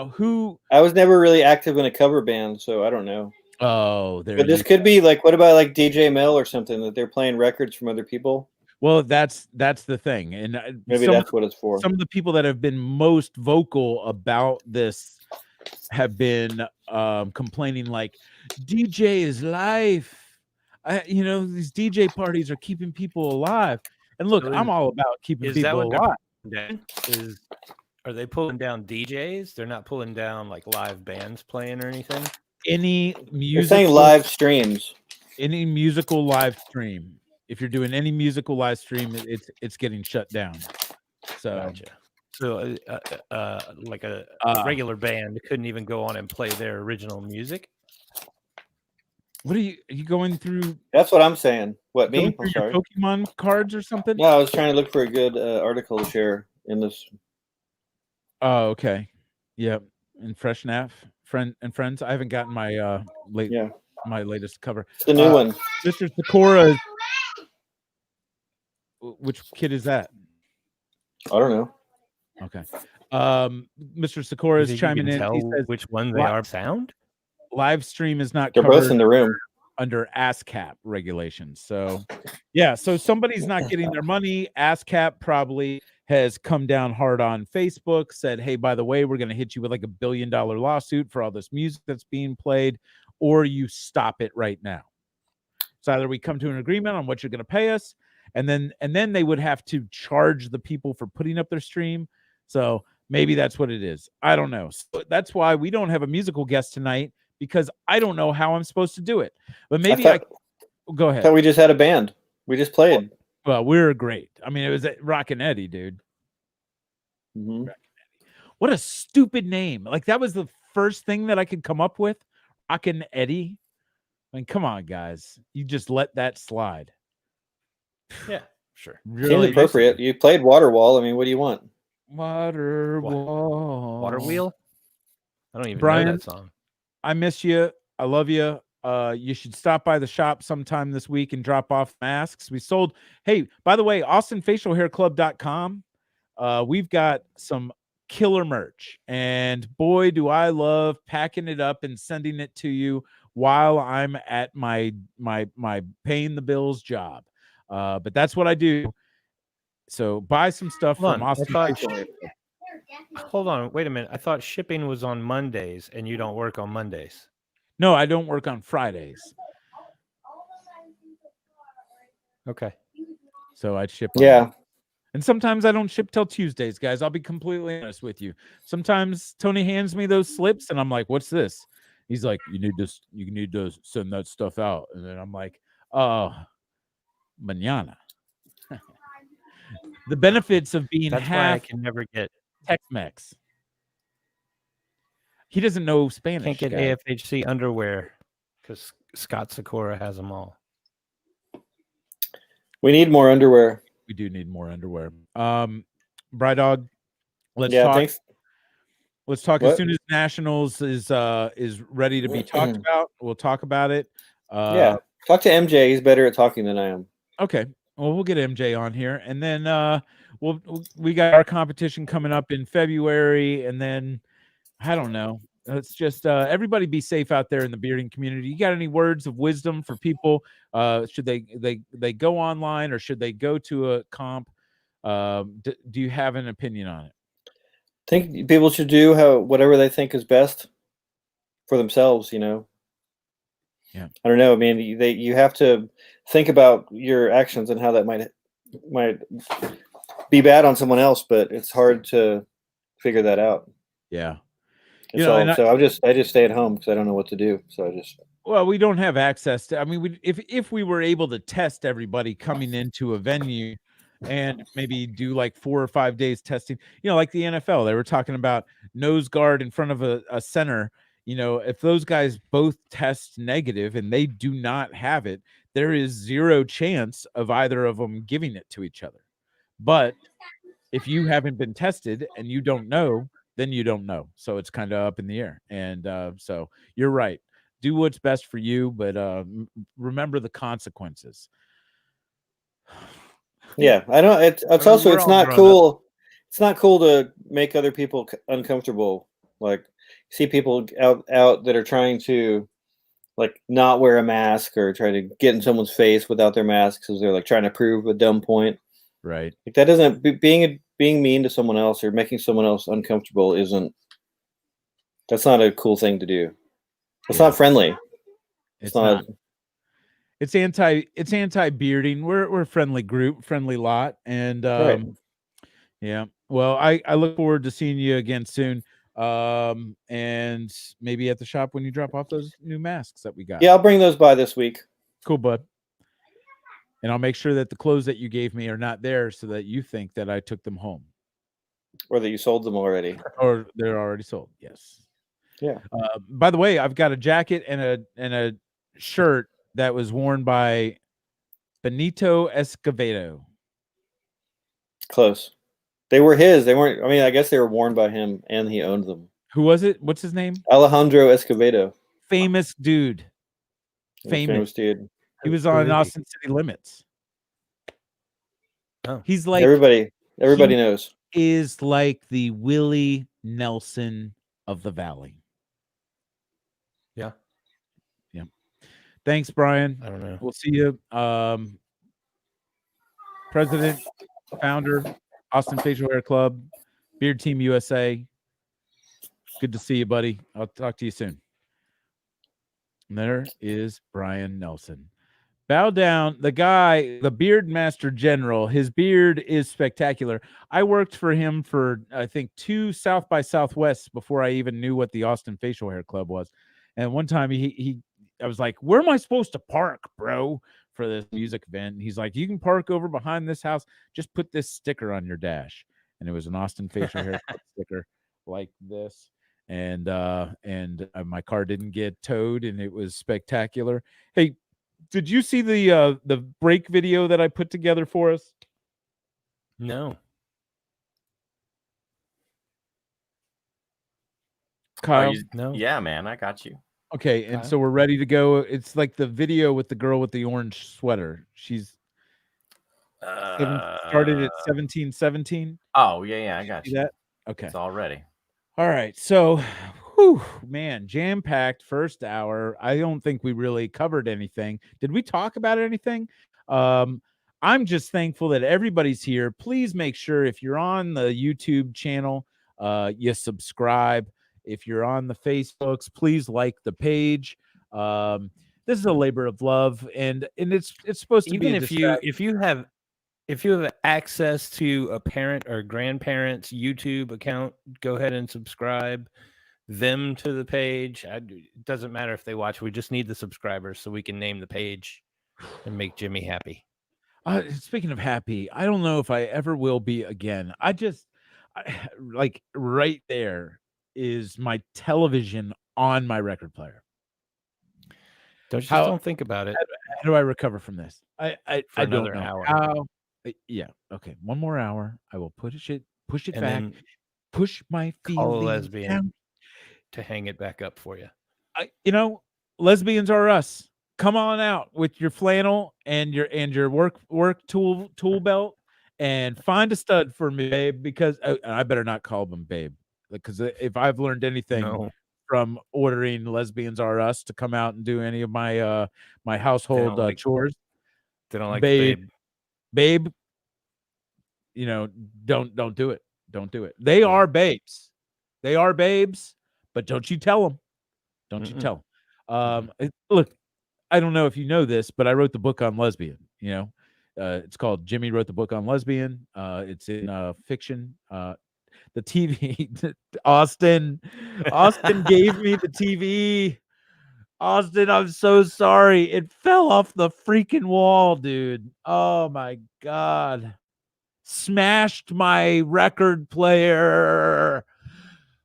Who? I was never really active in a cover band, so I don't know. Oh, but this could be like, what about like DJ Mel or something, that they're playing records from other people? Well, that's the thing, and maybe that's what it's for. Some of the people that have been most vocal about this have been complaining, like, DJ is life. These DJ parties are keeping people alive. And look, I'm all about keeping people alive. Are they pulling down DJs? They're not pulling down like live bands playing or anything? Any music? You're saying live streams. Any musical live stream. If you're doing any musical live stream, it's getting shut down. So gotcha. So, like a regular band couldn't even go on and play their original music. What are you going through? That's what I'm saying. What, me? I'm sorry. Pokemon cards or something? No, I was trying to look for a good article to share in this. Oh, okay. Yep. And FreshNav, friends. I haven't gotten my my latest cover. It's the new one. Mr. Sakura. Which kid is that? I don't know. Okay. Mr. Sakura is chiming in. He says which one they are. Sound live stream is not They're covered both in the room under ASCAP regulations. So yeah, so somebody's not getting their money. ASCAP probably has come down hard on Facebook, said, hey, by the way, we're going to hit you with like $1 billion lawsuit for all this music that's being played, or you stop it right now. So either we come to an agreement on what you're going to pay us, and then they would have to charge the people for putting up their stream. So maybe that's what it is. I don't know. So that's why we don't have a musical guest tonight, because I don't know how I'm supposed to do it. But maybe go ahead. I thought we just had a band. We just played. Well, we're great. I mean, it was Rockin' Eddie, dude. Mm-hmm. What a stupid name. Like, that was the first thing that I could come up with. Rockin' Eddie. I mean, come on, guys. You just let that slide. Yeah, sure. Really seemed appropriate. You played Waterwall. I mean, what do you want? Waterwall. Water Wheel? I don't even Brian, know that song. I miss you. I love you. You should stop by the shop sometime this week and drop off masks. We sold. Hey, by the way, AustinFacialHairClub.com. We've got some killer merch, and boy, do I love packing it up and sending it to you while I'm at my paying the bills job. But that's what I do. So buy some stuff from Austin Facial. Hold on, wait a minute. I thought shipping was on Mondays, and you don't work on Mondays. No, I don't work on Fridays. Okay. So I'd ship. Yeah. And sometimes I don't ship till Tuesdays, guys. I'll be completely honest with you. Sometimes Tony hands me those slips, and I'm like, "What's this?" He's like, "You need to send that stuff out." And then I'm like, "Oh, mañana." The benefits of being That's why I can never get Tex-Mex. He doesn't know Spanish. Can't get AFHC underwear because Scott Sakura has them all. We need more underwear. We do need more underwear. Brydog, let's talk. Thanks. Let's talk as soon as Nationals is ready to be talked about. We'll talk about it. Talk to MJ. He's better at talking than I am. Okay. Well, we'll get MJ on here, and then we got our competition coming up in February, and then I don't know. It's just everybody be safe out there in the bearding community. You got any words of wisdom for people? Should they go online, or should they go to a comp? Do you have an opinion on it? I think people should do whatever they think is best for themselves. Yeah. I don't know. I mean, you have to think about your actions and how that might be bad on someone else, but it's hard to figure that out. Yeah. So I just stay at home because I don't know what to do. So well, we don't have access to. I mean, if we were able to test everybody coming into a venue and maybe do like 4 or 5 days testing, like the NFL, they were talking about nose guard in front of a center. If those guys both test negative and they do not have it, there is zero chance of either of them giving it to each other. But if you haven't been tested and you don't know, then you don't know. So it's kind of up in the air. And so you're right. Do what's best for you, but remember the consequences. Yeah, I know. It's not cool. It's not cool to make other people uncomfortable. Like, see people out that are trying to not wear a mask or try to get in someone's face without their mask because they're trying to prove a dumb point. Right. That doesn't being mean to someone else or making someone else uncomfortable that's not a cool thing to do. It's not friendly. It's not. It's anti-bearding. We're a friendly group, friendly lot. And right. Yeah. Well, I look forward to seeing you again soon. And maybe at the shop when you drop off those new masks that we got. Yeah, I'll bring those by this week. Cool, bud. And I'll make sure that the clothes that you gave me are not there so that you think that I took them home. Or that you sold them already. Or they're already sold. Yes. Yeah. By the way, I've got a jacket and a shirt that was worn by Benito Escovedo. Close. They were his. They weren't. I mean, I guess they were worn by him, and he owned them. Who was it? What's his name? Alejandro Escovedo. Famous dude. Famous dude. He was on Austin City Limits. Oh. He's like everybody knows. Is like the Willie Nelson of the Valley. Yeah. Yeah. Thanks, Brian. I don't know. We'll see you. President, founder, Austin Facial Hair Club, Beard Team USA. Good to see you, buddy. I'll talk to you soon. And there is Brian Nelson. Bow down. The guy, the Beard Master General, his beard is spectacular. I worked for him for, I think, 2 South by Southwest before I even knew what the Austin Facial Hair Club was. And one time I was like, where am I supposed to park, bro, for this music event? And he's like, you can park over behind this house. Just put this sticker on your dash. And it was an Austin Facial Hair Club sticker like this. And my car didn't get towed, and it was spectacular. Hey, did you see the break video that I put together for us? No. Kyle? No. Yeah, man, I got you. Okay, and so we're ready to go. It's like the video with the girl with the orange sweater. She's started at 1717. Oh, yeah, I got you. That? Okay. It's all ready. All right, so, whew, man, jam-packed first hour. I don't think we really covered anything. Did we talk about anything? I'm just thankful that everybody's here. Please make sure if you're on the YouTube channel, you subscribe. If you're on the Facebooks, please like the page. This is a labor of love, and it's supposed to even be if you have access to a parent or grandparent's YouTube account, go ahead and subscribe them to the page. It doesn't matter if they watch. We just need the subscribers so we can name the page and make Jimmy happy. Speaking of happy, I don't know if I ever will be again. Like right there is my television on my record player. Don't think about it. How do I recover from this? I don't know hour. how. Yeah. Okay. One more hour. I will push it And back. then Push my feelings call a lesbian down. to hang it back up for you. Lesbians are us. Come on out with your flannel and your work tool belt and find a stud for me, babe. Because I better not call them babe. Because if I've learned anything from ordering Lesbians Are Us to come out and do any of my my household chores, they don't like babe. Don't do it. Don't do it. They are babes. They are babes, but don't you tell them. Don't you tell them. Look, I don't know if you know this, but I wrote the book on lesbian. It's called Jimmy Wrote the Book on Lesbian. It's in fiction. The TV, Austin gave me the TV. Austin, I'm so sorry. It fell off the freaking wall, dude. Oh my God. Smashed my record player.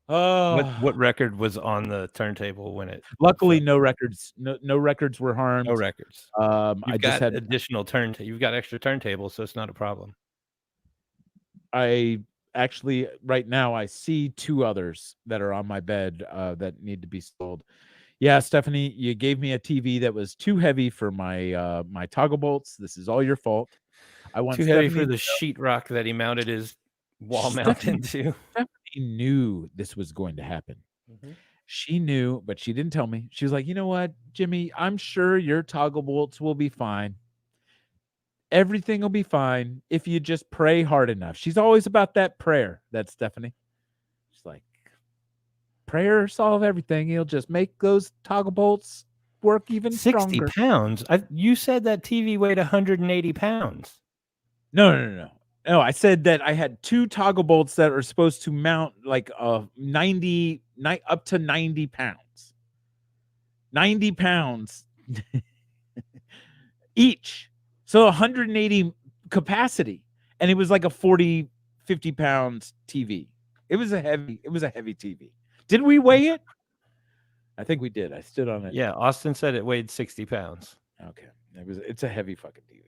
Oh, what record was on the turntable when it? Luckily, no records. No records were harmed. No records. I just had additional You've got extra turntables, so it's not a problem. I actually, right now, I see 2 others that are on my bed that need to be sold. Yeah, Stephanie, you gave me a TV that was too heavy for my my toggle bolts. This is all your fault. I want too heavy for the sheetrock that he mounted his wall mount into. Stephanie knew this was going to happen. She knew, but she didn't tell me. She was like, you know what, Jimmy, I'm sure your toggle bolts will be fine. Everything will be fine if you just pray hard enough. She's always about that prayer. That's Stephanie. She's like, prayer solve everything. He'll just make those toggle bolts work even 60 stronger. pounds? You said that TV weighed 180 pounds. No. I said that I had 2 toggle bolts that are supposed to mount like up to 90 pounds. 90 pounds each. So 180 capacity. And it was like a 40 50 pounds TV. It was a heavy TV. Did we weigh it? I think we did. I stood on it. Yeah, Austin said it weighed 60 pounds. Okay. It's a heavy fucking TV.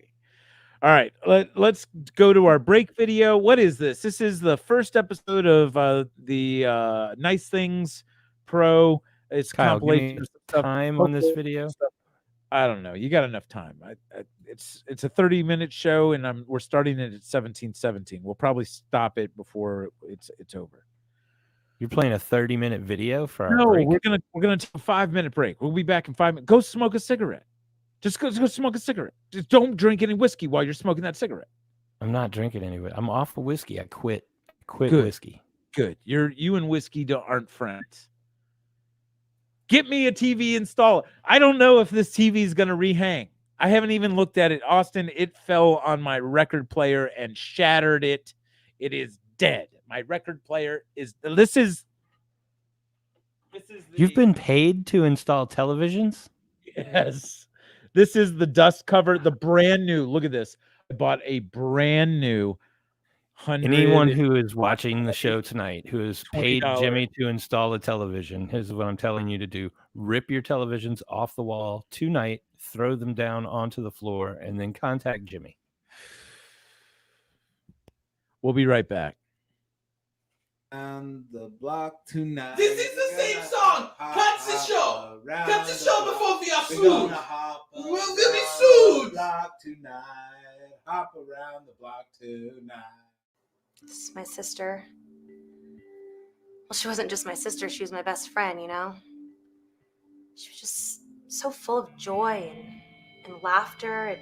All right, let's go to our break video. What is this? This is the first episode of the Nice Things Pro. It's Kyle, compilation time on this video. I don't know. You got enough time. It's a 30-minute show, and we're starting it at 17:17. We'll probably stop it before it's over. You're playing a 30-minute video for our no. break? We're gonna take a 5-minute break. We'll be back in 5 minutes. Go smoke a cigarette. Just go smoke a cigarette. Just don't drink any whiskey while you're smoking that cigarette. I'm not drinking any. I'm off of whiskey. I quit whiskey. Good. You and whiskey aren't friends. Get me a TV installer. I don't know if this TV is going to rehang. I haven't even looked at it. Austin, it fell on my record player and shattered it. It is dead. My record player is... You've been paid to install televisions? Yes. This is the dust cover, the brand new. Look at this. I bought a brand new Anyone who is watching the show tonight who has paid Jimmy to install a television, here's what I'm telling you to do. Rip your televisions off the wall tonight, throw them down onto the floor, and then contact Jimmy. We'll be right back. On the block tonight. This is the same song. Cut the show. Cut the show before we are sued. We'll be sued. Block tonight. Hop around the block tonight. This is my sister. Well, she wasn't just my sister. She was my best friend, you know? She was just so full of joy and laughter. And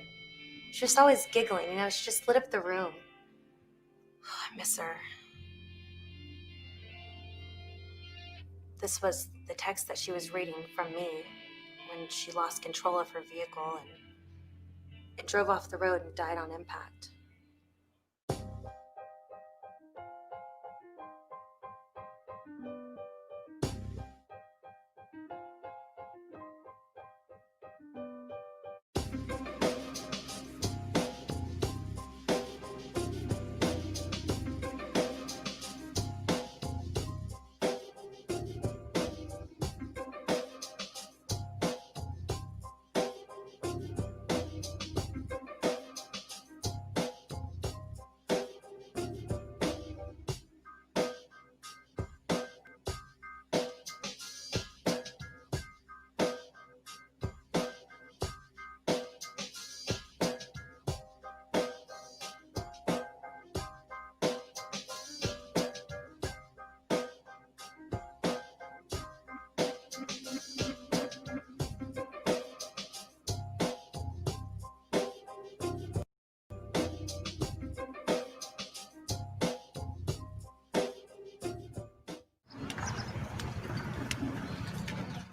she was always giggling, you know? She just lit up the room. Oh, I miss her. This was the text that she was reading from me when she lost control of her vehicle and it drove off the road and died on impact.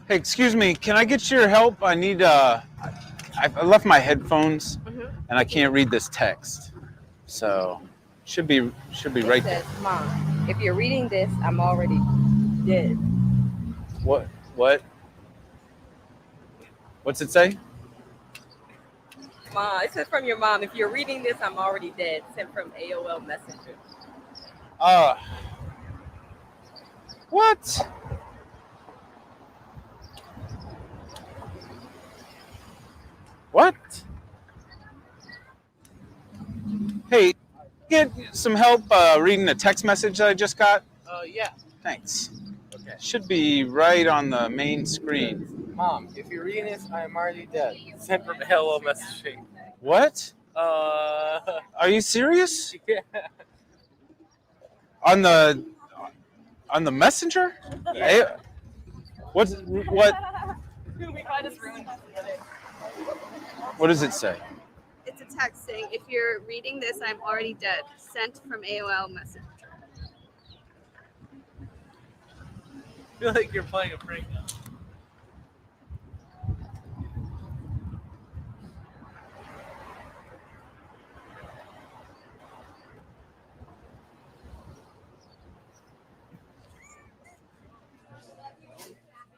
Hey, excuse me, can I get your help? I need, I left my headphones and I can't read this text. So, should be right there. Mom, if you're reading this, I'm already dead. What? What's it say? Mom, it says from your mom, if you're reading this, I'm already dead. Sent from AOL Messenger. What? What? Hey, get some help reading a text message that I just got? Yeah. Thanks. Okay. Should be right on the main screen. Mom, if you're reading this, I am already dead. Sent from AOL messaging. What? Are you serious? Yeah. On the messenger? Yeah. What? I just ruined this together. What does it say? It's a text saying, if you're reading this, I'm already dead. Sent from AOL Messenger. I feel like you're playing a prank now.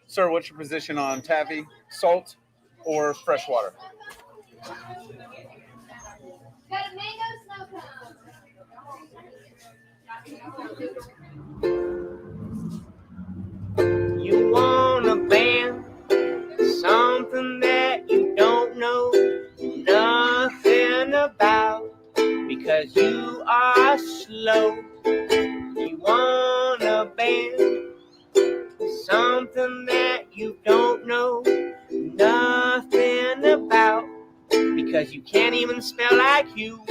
Sir, what's your position on taffy, salt, or fresh water? Got a mango snow cone. You wanna ban something that you don't know nothing about because you are slow. You wanna ban something that you don't know nothing about because you can't even spell like you.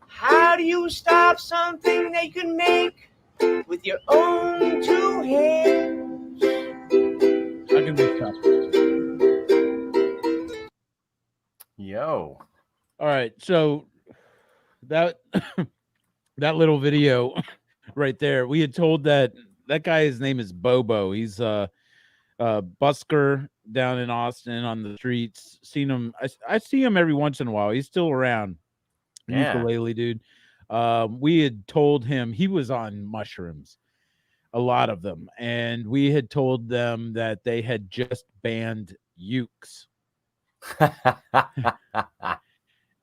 How do you stop something they can make with your own two hands? How can we stop? Yo. All right, so that that little video right there, we had told that guy, his name is Bobo. He's a busker down in Austin on the streets. Seen him, I see him every once in a while. He's still around. Yeah. Ukulele dude. We had told him he was on mushrooms, a lot of them, and we had told them that they had just banned ukes.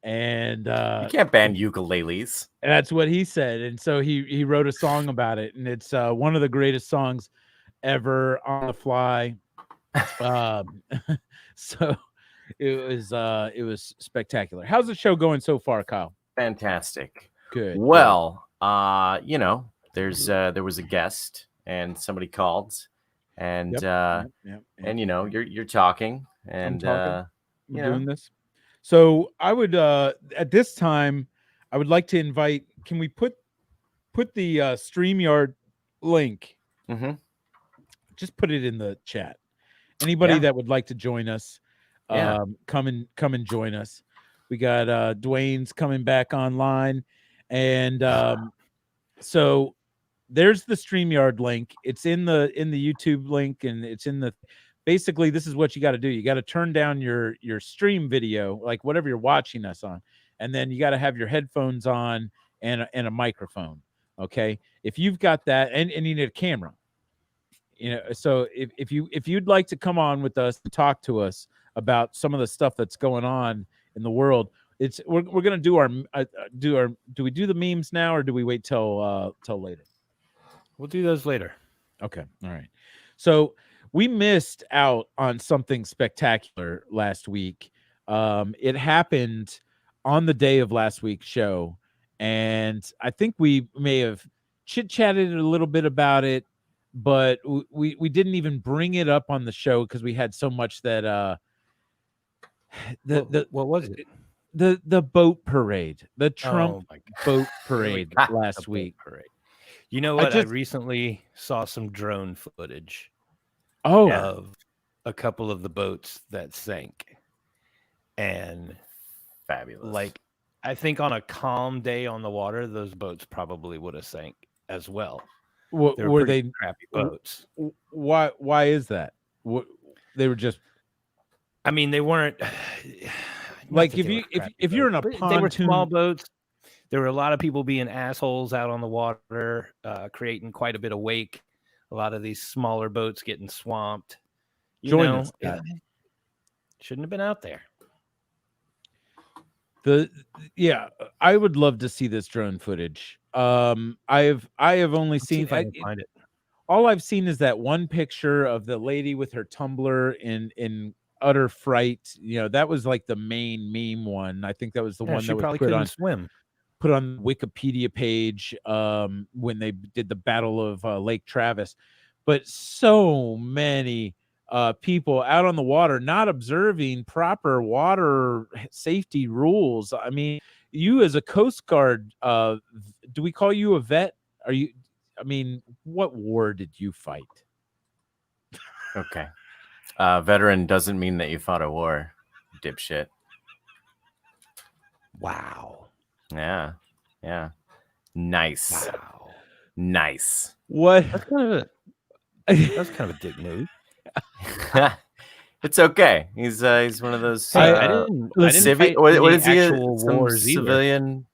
And you can't ban ukuleles. And that's what he said. And so he wrote a song about it, and it's one of the greatest songs ever on the fly. So it was spectacular. How's the show going so far, Kyle? Fantastic. Good. Well, you know, there was a guest and somebody called, and and you know, you're talking, and We're you know, doing this. So I would at this time I would like to invite. Can we put the StreamYard link? Mm-hmm. Just put it in the chat. Anybody that would like to join us, come and join us. We got Dwayne's coming back online, and so there's the StreamYard link. It's in the YouTube link, and it's in the. Basically, this is what you got to do. You got to turn down your stream video, like whatever you're watching us on, and then you got to have your headphones on and a microphone. Okay, if you've got that, and you need a camera. You know, so if you'd like to come on with us and talk to us about some of the stuff that's going on in the world, we're gonna do our do we do the memes now, or do we wait till later? We'll do those later. Okay, all right. So we missed out on something spectacular last week. It happened on the day of last week's show, and I think we may have chit-chatted a little bit about it, but we didn't even bring it up on the show because we had so much that what was it? The boat parade, the Trump boat parade last week. Parade. You know what? I recently saw some drone footage. Of a couple of the boats that sank, and fabulous. Like, I think on a calm day on the water, those boats probably would have sank as well. Were they crappy boats? Why is that? They were just. I mean, they weren't. Like if you're in a pontoon, they were small boats. There were a lot of people being assholes out on the water, creating quite a bit of wake. A lot of these smaller boats getting swamped. Join us. Shouldn't have been out there. I would love to see this drone footage. I have only seen. Find it. All I've seen is that one picture of the lady with her tumbler in utter fright. You know, that was like the main meme one. I think that was the one that was put on the Wikipedia page when they did the Battle of Lake Travis. But so many people out on the water not observing proper water safety rules. I mean, you as a Coast Guard, do we call you a vet? What war did you fight? Okay. Veteran doesn't mean that you fought a war, dipshit. Wow. Yeah. Nice. Wow. Nice. What? That's kind of a dick move. It's okay. He's one of those. I didn't what is he? Some civilian.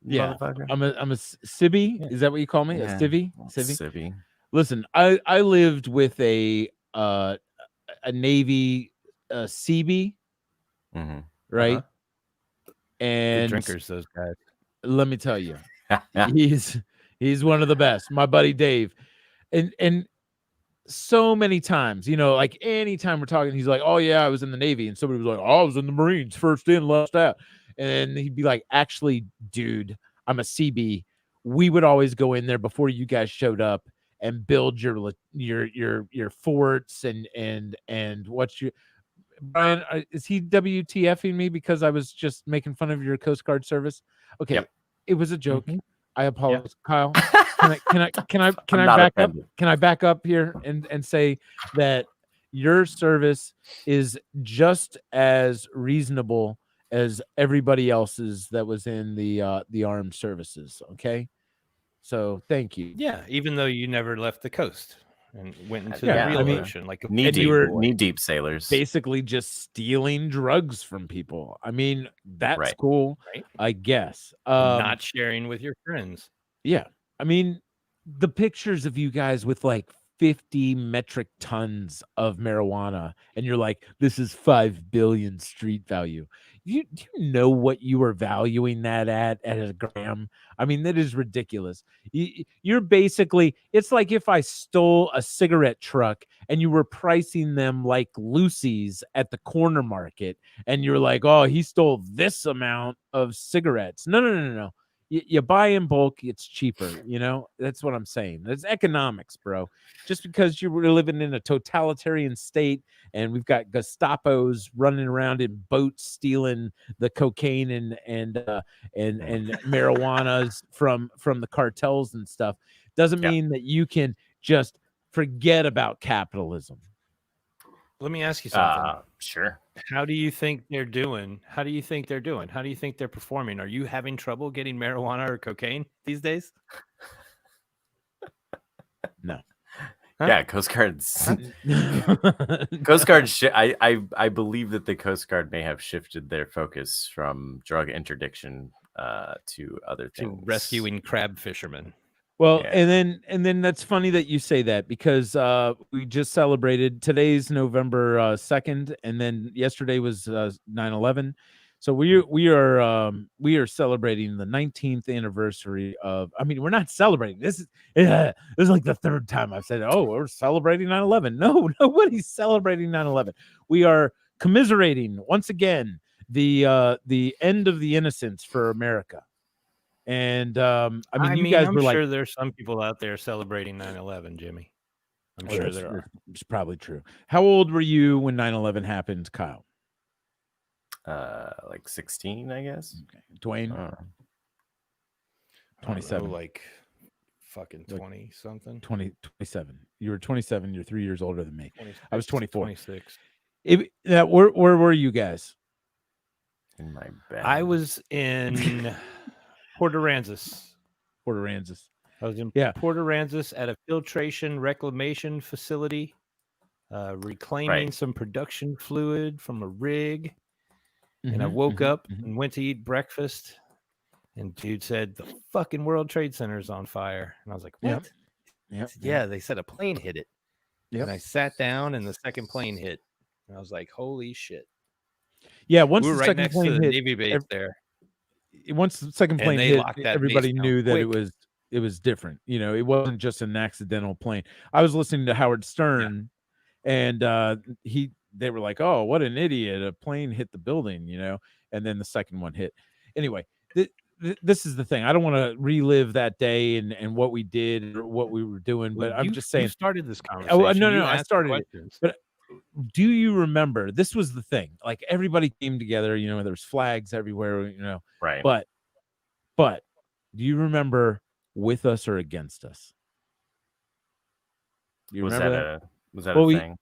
Yeah, I'm a civvy. Yeah. Is that what you call me? Yeah. A civvy? Civvy. Listen, I lived with a Navy CB, mm-hmm. right? Uh-huh. And good drinkers, those guys. Let me tell you, He's one of the best. My buddy Dave, and so many times, like anytime we're talking, he's like, "Oh yeah, I was in the Navy," and somebody was like, "Oh, I was in the Marines, first in, last out," and he'd be like, "Actually, dude, I'm a CB. We would always go in there before you guys showed up and build your forts and what's your." Brian, is he WTFing me because I was just making fun of your Coast Guard service? Okay, yep. It was a joke. I apologize, Kyle. Can I back up? Can I back up here and say that your service is just as reasonable as everybody else's that was in the armed services? Okay, so thank you. Yeah, even though you never left the coast and went into the real ocean, like a knee-deep sailors, basically just stealing drugs from people. I mean, that's cool, I guess. Not sharing with your friends. Yeah, I mean, the pictures of you guys with like 50 metric tons of marijuana, and you're like, this is 5 billion street value. Do you know what you are valuing that at a gram? I mean, that is ridiculous. You're basically, it's like if I stole a cigarette truck and you were pricing them like Lucy's at the corner market, and you're like, oh, he stole this amount of cigarettes. No. You buy in bulk, it's cheaper. That's what I'm saying. It's economics, bro. Just because you're living in a totalitarian state and we've got Gestapos running around in boats stealing the cocaine and marijuanas from the cartels and stuff, doesn't mean that you can just forget about capitalism. Let me ask you something. Sure. How do you think they're doing? How do you think they're performing? Are you having trouble getting marijuana or cocaine these days? No. Huh? Yeah, Coast Guard's Coast Guard. I believe that the Coast Guard may have shifted their focus from drug interdiction to other things, to rescuing crab fishermen. Well, and then that's funny that you say that, because we just celebrated, today's November 2nd, and then yesterday was 9/11. So we are celebrating the 19th anniversary of. I mean, we're not celebrating. This is like the third time I've said, "Oh, we're celebrating 9/11." No, nobody's celebrating 9/11. We are commiserating once again the end of the innocence for America. And I mean, you guys were like, I'm sure there's some people out there celebrating 9/11, Jimmy. I'm sure there are. It's probably true. How old were you when 9/11 happened, Kyle? Like 16, I guess. Okay. Dwayne? 27. Like fucking 20 something. 27. You were 27. You're 3 years older than me. I was 24. 26. Where were you guys? In my bed. I was in Port Aransas. I was in Port Aransas at a filtration reclamation facility, reclaiming some production fluid from a rig. And I woke up and went to eat breakfast, and dude said, the fucking World Trade Center is on fire. And I was like, what? Yeah, they said a plane hit it. And I sat down, and the second plane hit. And I was like, holy shit. Yeah, once we were the right second next plane to the hit, Navy base there. Once the second plane hit, everybody knew that quick. it was different. It wasn't just an accidental plane. I was listening to Howard Stern, and they were like, "Oh, what an idiot! A plane hit the building," and then the second one hit. Anyway, this is the thing. I don't want to relive that day and what we did or what we were doing, but I'm just saying. You started this conversation. Oh, no, I started it. But do you remember? This was the thing. Like, everybody came together. There was flags everywhere. Right. But do you remember with us or against us? Do you remember that? Was that a thing?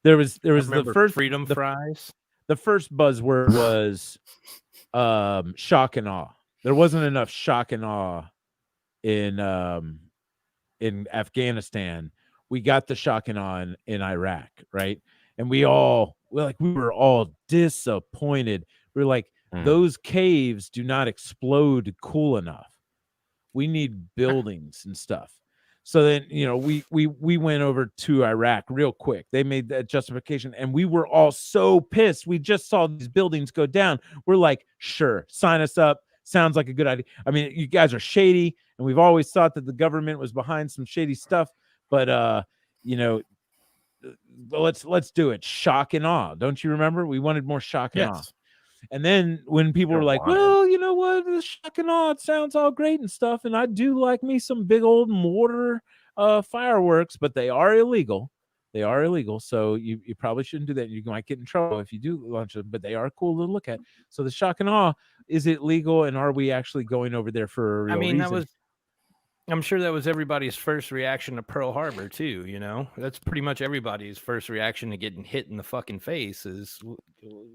There was the first freedom fries. The first buzzword was shock and awe. There wasn't enough shock and awe in Afghanistan. We got the shock and awe in Iraq, right? And we were all disappointed. We were like, those caves do not explode cool enough. We need buildings and stuff. So then, we went over to Iraq real quick. They made that justification, and we were all so pissed. We just saw these buildings go down. We're like, sure, sign us up. sounds like a good idea. I mean, you guys are shady, and we've always thought that the government was behind some shady stuff, but you know, let's do it. Shock and awe. Don't you remember? We wanted more shock and awe. And then when people were like, well, you know what, the shock and awe, it sounds all great and stuff, and I do like me some big old mortar fireworks, but they are illegal. They are illegal, so you probably shouldn't do that. You might get in trouble if you do launch them, but they are cool to look at. So the shock and awe, is it legal, and are we actually going over there for a real reason? I'm sure that was everybody's first reaction to Pearl Harbor too. You know, that's pretty much everybody's first reaction to getting hit in the fucking face is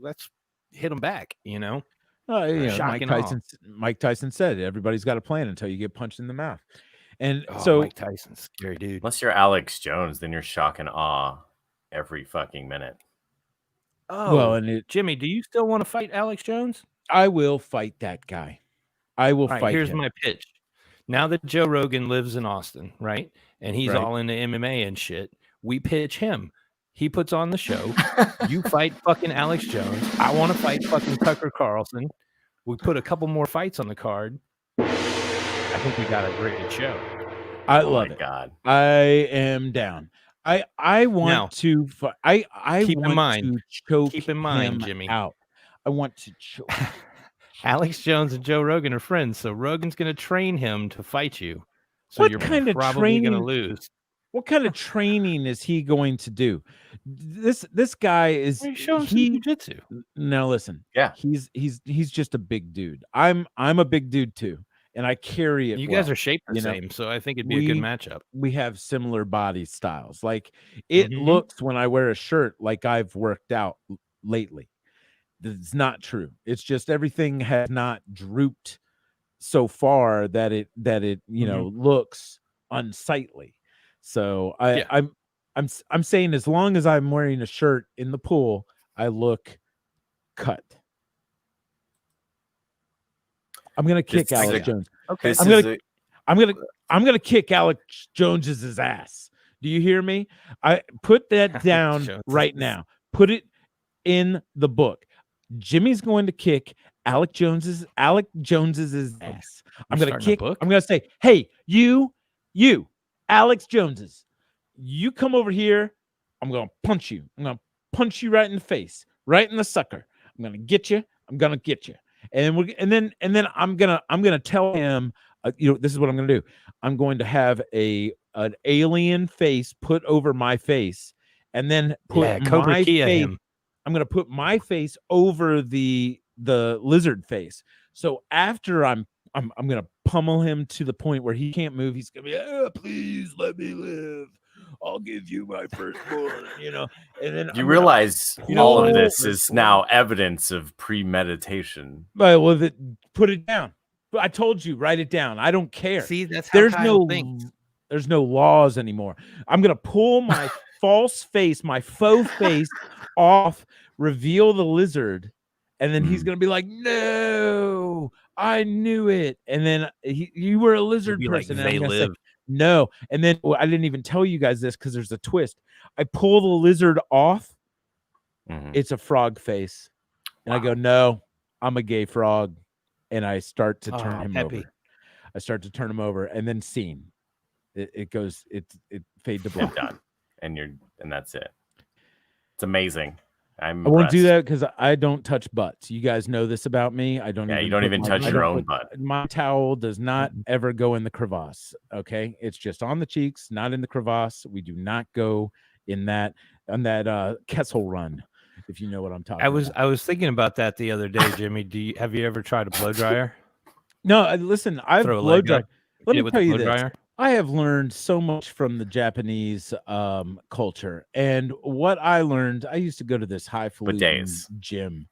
let's hit them back. You know, Mike Tyson said everybody's got a plan until you get punched in the mouth. And so Mike Tyson's scary dude. Unless you're Alex Jones, then you're shock and awe every fucking minute. Oh, well, and Jimmy, do you still want to fight Alex Jones? I will fight that guy. I will fight. Here's him. my pitch. Now that Joe Rogan lives in Austin, right, and he's all into MMA and shit, we pitch him. He puts on the show. You fight fucking Alex Jones. I want to fight fucking Tucker Carlson. We put a couple more fights on the card. I think we got a great show. I love it. God, I am down. I want to. I keep want in mind. to choke. Keep in mind, him Jimmy. Out. I want to choke. Alex Jones and Joe Rogan are friends, so Rogan's going to train him to fight you. So what you're kind of probably going to lose. What kind of training is he going to do? This guy is jiu-jitsu. Now listen, yeah, he's just a big dude. I'm a big dude too, and I carry it. You guys are shaped the same, so I think it'd be a good matchup. We have similar body styles. Like it looks when I wear a shirt like I've worked out lately. It's not true. It's just everything has not drooped so far that it you know looks unsightly. So I'm saying as long as I'm wearing a shirt in the pool, I look cut. I'm gonna kick Alex Jones. Okay, I'm gonna kick Alex Jones's ass. Do you hear me? I put that down right now. Put it in the book. Jimmy's going to kick Alex Jones's ass. I'm gonna kick. I'm gonna say, hey, you, Alex Jones's. You come over here. I'm gonna punch you. I'm gonna punch you right in the face, right in the sucker. I'm gonna get you. I'm gonna get you. And then I'm gonna tell him. You know, this is what I'm gonna do. I'm going to have an alien face put over my face, and then put my face. I'm gonna put my face over the lizard face. So after I'm gonna pummel him to the point where he can't move. He's gonna be, please let me live. I'll give you my firstborn, you know. And then you realize all of this is now evidence of premeditation. Right. Well, put it down. I told you, write it down. I don't care. See, that's how there's no laws anymore. I'm gonna pull my false face, my faux face off, reveal the lizard, and then he's gonna be like, no, I knew it. And then you were a lizard person. Like, they live. No, and then I didn't even tell you guys this because there's a twist. I pull the lizard off. It's a frog face, and I go, no, I'm a gay frog, and I start to turn him over. I start to turn him over, and then scene. It goes. It fade to black. Done, and that's it. It's amazing. I won't do that because I don't touch butts. You guys know this about me. I don't. Yeah, you don't even touch your own butt. My towel does not ever go in the crevasse. Okay, it's just on the cheeks, not in the crevasse. We do not go in that Kessel Run, if you know what I'm talking about. I was thinking about that the other day, Jimmy. Have you ever tried a blow dryer? No, listen, I've blow dried. Let me tell you this. I have learned so much from the Japanese culture, and what I learned, I used to go to this highfalutin gym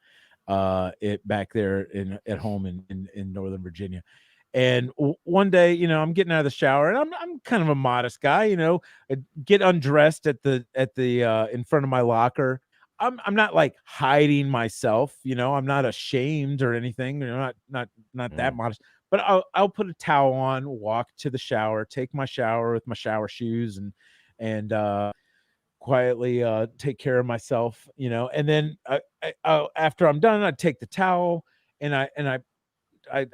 back there at home in Northern Virginia. And one day, you know, I'm getting out of the shower, and I'm kind of a modest guy, you know. I get undressed at the in front of my locker. I'm not like hiding myself, you know. I'm not ashamed or anything. You know, not that modest. But I'll put a towel on, walk to the shower, take my shower with my shower shoes, and quietly take care of myself, you know. And then I after I'm done, I take the towel and I I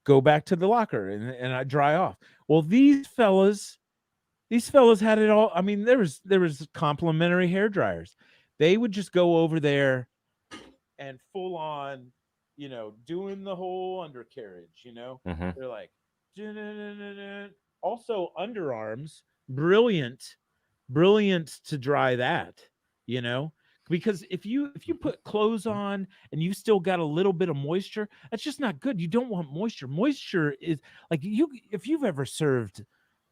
go back to the locker and I dry off. Well, these fellas had it all. I mean, there was complimentary hair dryers. They would just go over there and full on, doing the whole undercarriage. They're like, also underarms, brilliant to dry that. Because if you put clothes on and you still got a little bit of moisture, that's just not good. You don't want moisture. Moisture is like if you've ever served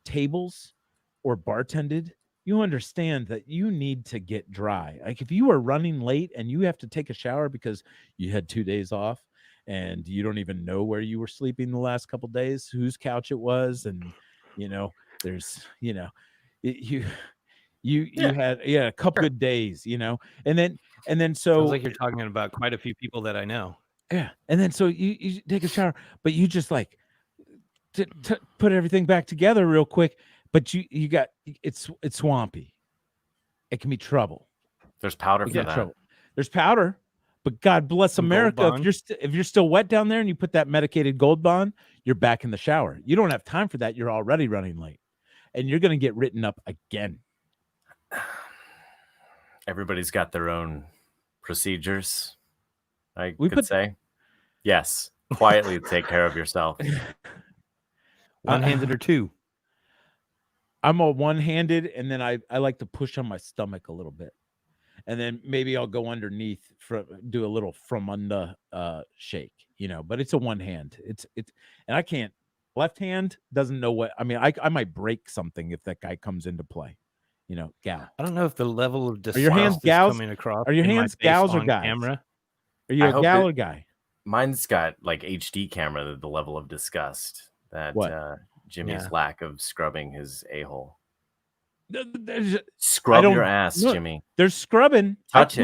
tables or bartended, you understand that you need to get dry. Like if you are running late and you have to take a shower because you had 2 days off and you don't even know where you were sleeping the last couple of days, whose couch it was, and there's you had a couple good days, and then so sounds like you're talking about quite a few people that I know. Yeah, and then so you take a shower, but you just like to put everything back together real quick. But you got it's swampy. It can be trouble. There's powder for that. Trouble. There's powder, but God bless America. If you're still wet down there and you put that medicated Gold Bond, you're back in the shower. You don't have time for that. You're already running late, and you're going to get written up again. Everybody's got their own procedures. I could say, yes. Quietly take care of yourself. One-handed or two? I'm a one-handed, and then I like to push on my stomach a little bit, and then maybe I'll go underneath do a little from under shake, But it's a one hand. It's and I can't. Left hand doesn't know what. I mean, I might break something if that guy comes into play. Gal. I don't know if the level of disgust are your hands gals coming across. Are your hands gals or guys? Camera? Are you a gal or guy? Mine's got like HD camera. The level of disgust that Jimmy's lack of scrubbing his a-hole. Scrub your ass, Jimmy. There's scrubbing. Touch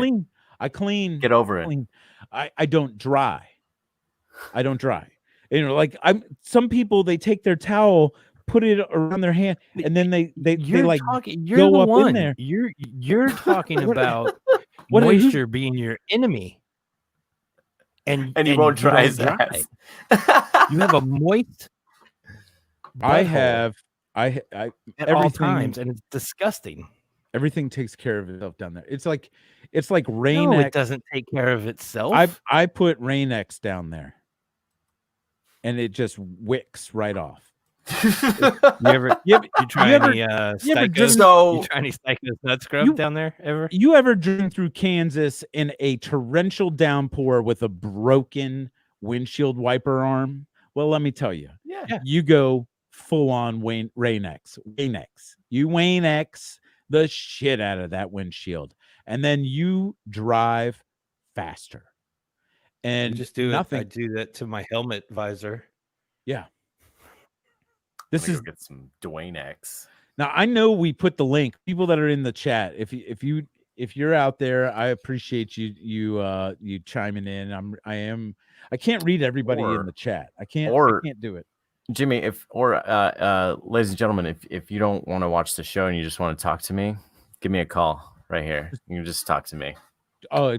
I clean. Get over it. I don't dry. Like some people, they take their towel, put it around their hand, and then they like go up in there. You're talking about moisture being your enemy, and you won't dry his ass. You have a moist. I have at all times, and it's disgusting. Everything takes care of itself down there. It's like Rain-X. No, it doesn't take care of itself. I put Rain-X down there, and it just wicks right off. You try any Psycho's nut scrub down there ever? You ever driven through Kansas in a torrential downpour with a broken windshield wiper arm? Well, let me tell you. Yeah. You go full on Rain-X. You Wayne-X the shit out of that windshield, and then you drive faster. And just do nothing. I do that to my helmet visor. Yeah. This is get some Dwayne-X. Now I know we put the link. People that are in the chat, if you're out there, I appreciate you chiming in. I can't read everybody in the chat. I can't do it. Jimmy, ladies and gentlemen, if you don't want to watch the show and you just want to talk to me, give me a call right here. You can just talk to me. Oh,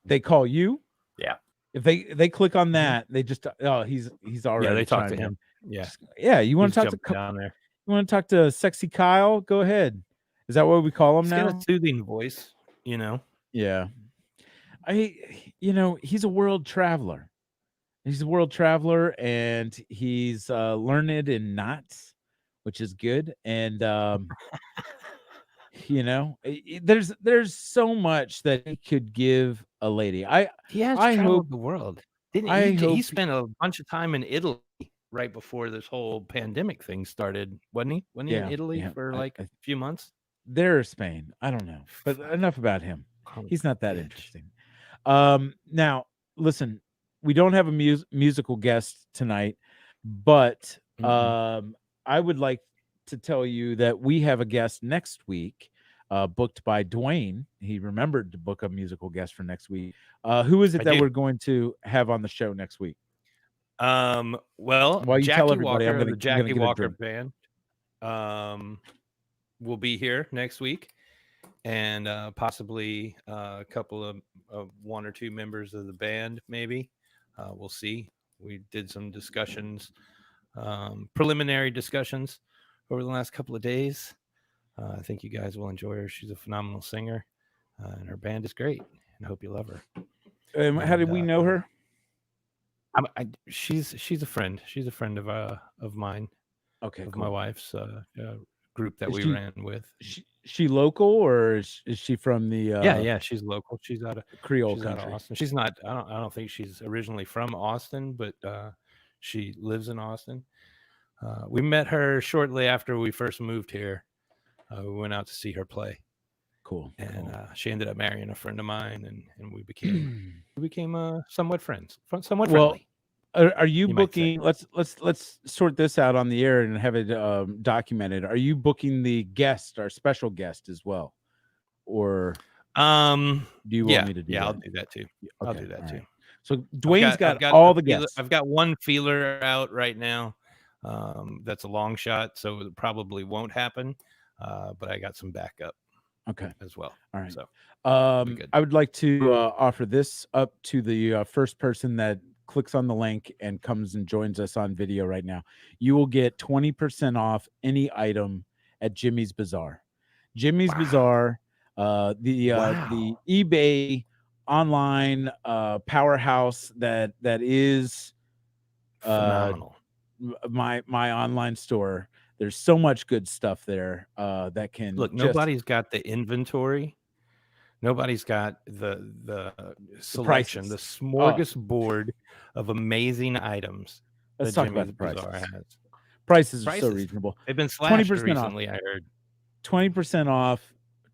they call you? Yeah. If they click on that, they just he's already. Yeah, they talk to him. Yeah. You want to talk to down there? You want to talk to Sexy Kyle? Go ahead. Is that what we call him now? He's got a soothing voice, Yeah. He's a world traveler. He's a world traveler, and he's learned in knots, which is good. And there's so much that he could give a lady. He has traveled the world. He spent a bunch of time in Italy right before this whole pandemic thing started, wasn't he? Wasn't he in Italy for like a few months? There or Spain, I don't know. But enough about him. He's not that interesting. Now listen. We don't have a musical guest tonight, but I would like to tell you that we have a guest next week, booked by Dwayne. He remembered to book a musical guest for next week. Who is it that we're going to have on the show next week? Well, while you Jackie tell everybody, Walker, the Jackie get a Walker drink. Band, will be here next week, and possibly a couple of one or two members of the band, maybe. We'll see We did some discussions, preliminary discussions over the last couple of days. I think you guys will enjoy her. She's a phenomenal singer, and her band is great. And I hope you love her. How did we know her? She's a friend. She's a friend of mine. Okay, of cool. my wife's group that we ran with. She local, or is she from the? Yeah, she's local. She's out of Creole she's country. Out of Austin. She's not. I don't think she's originally from Austin, but she lives in Austin. We met her shortly after we first moved here. We went out to see her play. Cool. And she ended up marrying a friend of mine, and we became somewhat friends, somewhat friendly. Are you booking? Let's sort this out on the air and have it documented. Are you booking the guest, our special guest, as well, or do you want me to do? Yeah, that? I'll do that too. Okay, I'll do that too. right. So Dwayne's got I've all the guests. I've got one feeler out right now. That's a long shot, so it probably won't happen. But I got some backup. Okay. As well. All right. So I would like to offer this up to the first person that clicks on the link and comes and joins us on video right now. You will get 20% off any item at Jimmy's Bazaar. Jimmy's Bazaar, the eBay online powerhouse that is phenomenal. My online store. There's so much good stuff there that can look. Nobody's got the inventory. Nobody's got the selection, the smorgasbord of amazing items. Let's that talk about Jimmy's the prices. Bazaar has. Prices are so reasonable. They've been slashed recently. off. I heard 20% off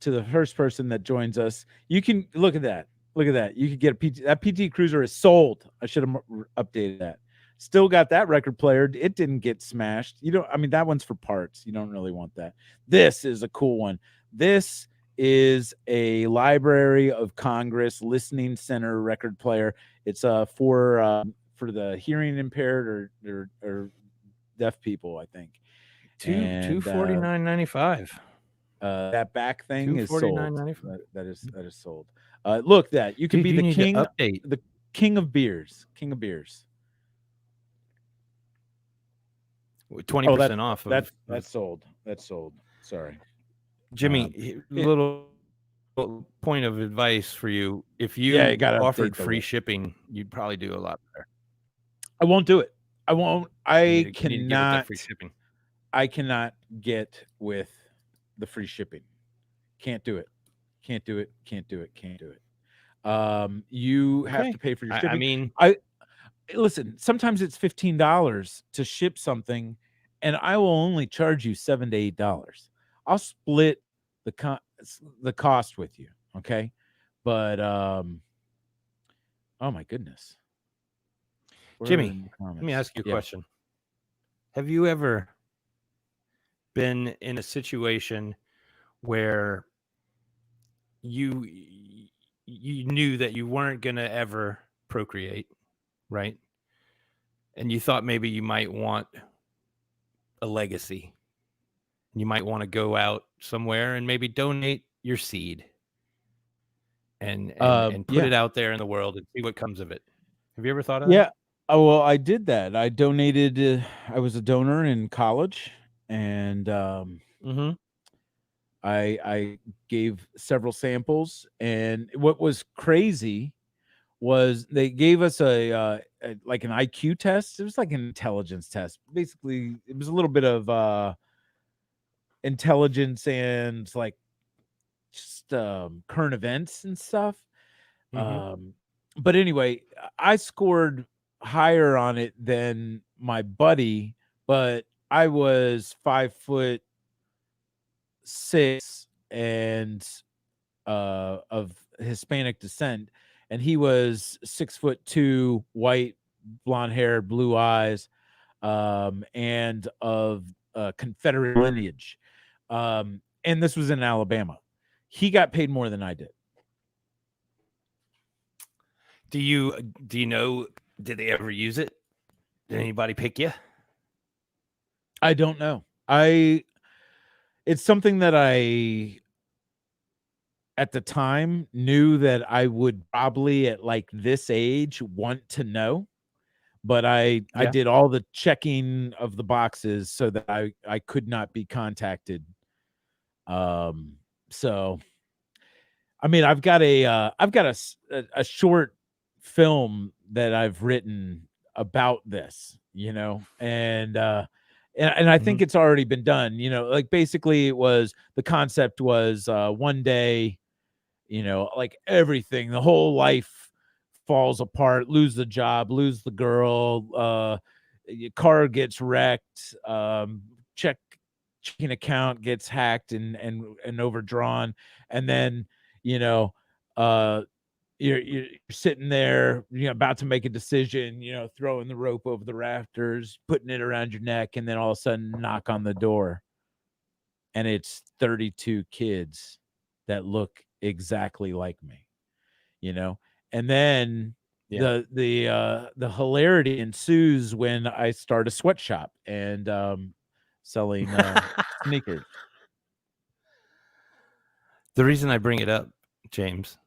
to the first person that joins us. You can look at that. Look at that. You could get a PT. That PT Cruiser is sold. I should have updated that. Still got that record player. It didn't get smashed. That one's for parts. You don't really want that. This is a cool one. This is a Library of Congress listening center record player. It's for the hearing impaired or deaf people, I think. $249.95. That back thing is sold. $249.95. That is sold. Look, that you can be the king. The king of beers. King of beers. 20% off. That's sold. That's sold. Sorry, Jimmy. Little point of advice for you: if you offered free shipping, you'd probably do a lot better. I won't do it. I won't. I cannot. Free shipping. I cannot get with the free shipping. Can't do it. Can't do it. Can't do it. Can't do it. You have to pay for your shipping. Listen, sometimes it's $15 to ship something, and I will only charge you $7 to $8. I'll split the cost with you, okay? But oh my goodness, Jimmy, let me ask you a question. Have you ever been in a situation where you knew that you weren't going to ever procreate? Right. And you thought maybe you might want a legacy. You might want to go out somewhere and maybe donate your seed and put it out there in the world and see what comes of it. Have you ever thought of that? Yeah. Oh, well, I did that. I donated. I was a donor in college, and I gave several samples. And what was crazy was they gave us like an IQ test. It was like an intelligence test. Basically, it was a little bit of intelligence and like just current events and stuff. But anyway, I scored higher on it than my buddy, but I was 5'6" and of Hispanic descent. And he was 6'2", white, blonde hair, blue eyes, and of Confederate lineage. And this was in Alabama. He got paid more than I did. Do you know? Did they ever use it? Did anybody pick you? I don't know. It's something that I, at the time, knew that I would probably at like this age want to know, but I did all the checking of the boxes so that I could not be contacted. So I mean, I've got a short film that I've written about this, and I think it's already been done, like basically the concept was one day, like everything, the whole life falls apart, lose the job, lose the girl, your car gets wrecked, checking account gets hacked and overdrawn, and then you're sitting there, about to make a decision, throwing the rope over the rafters, putting it around your neck, and then all of a sudden knock on the door, and it's 32 kids that look exactly like me, and then the hilarity ensues when I start a sweatshop and selling sneakers. The reason I bring it up, James,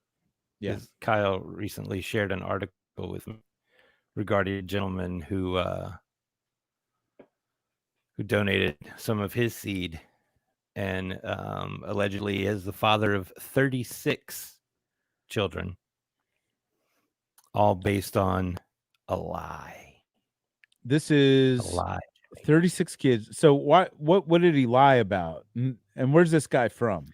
Yeah. is Kyle recently shared an article with me regarding a gentleman who donated some of his seed, and allegedly is the father of 36 children, all based on a lie. This is a lie. 36 kids. So what did he lie about? And where's this guy from?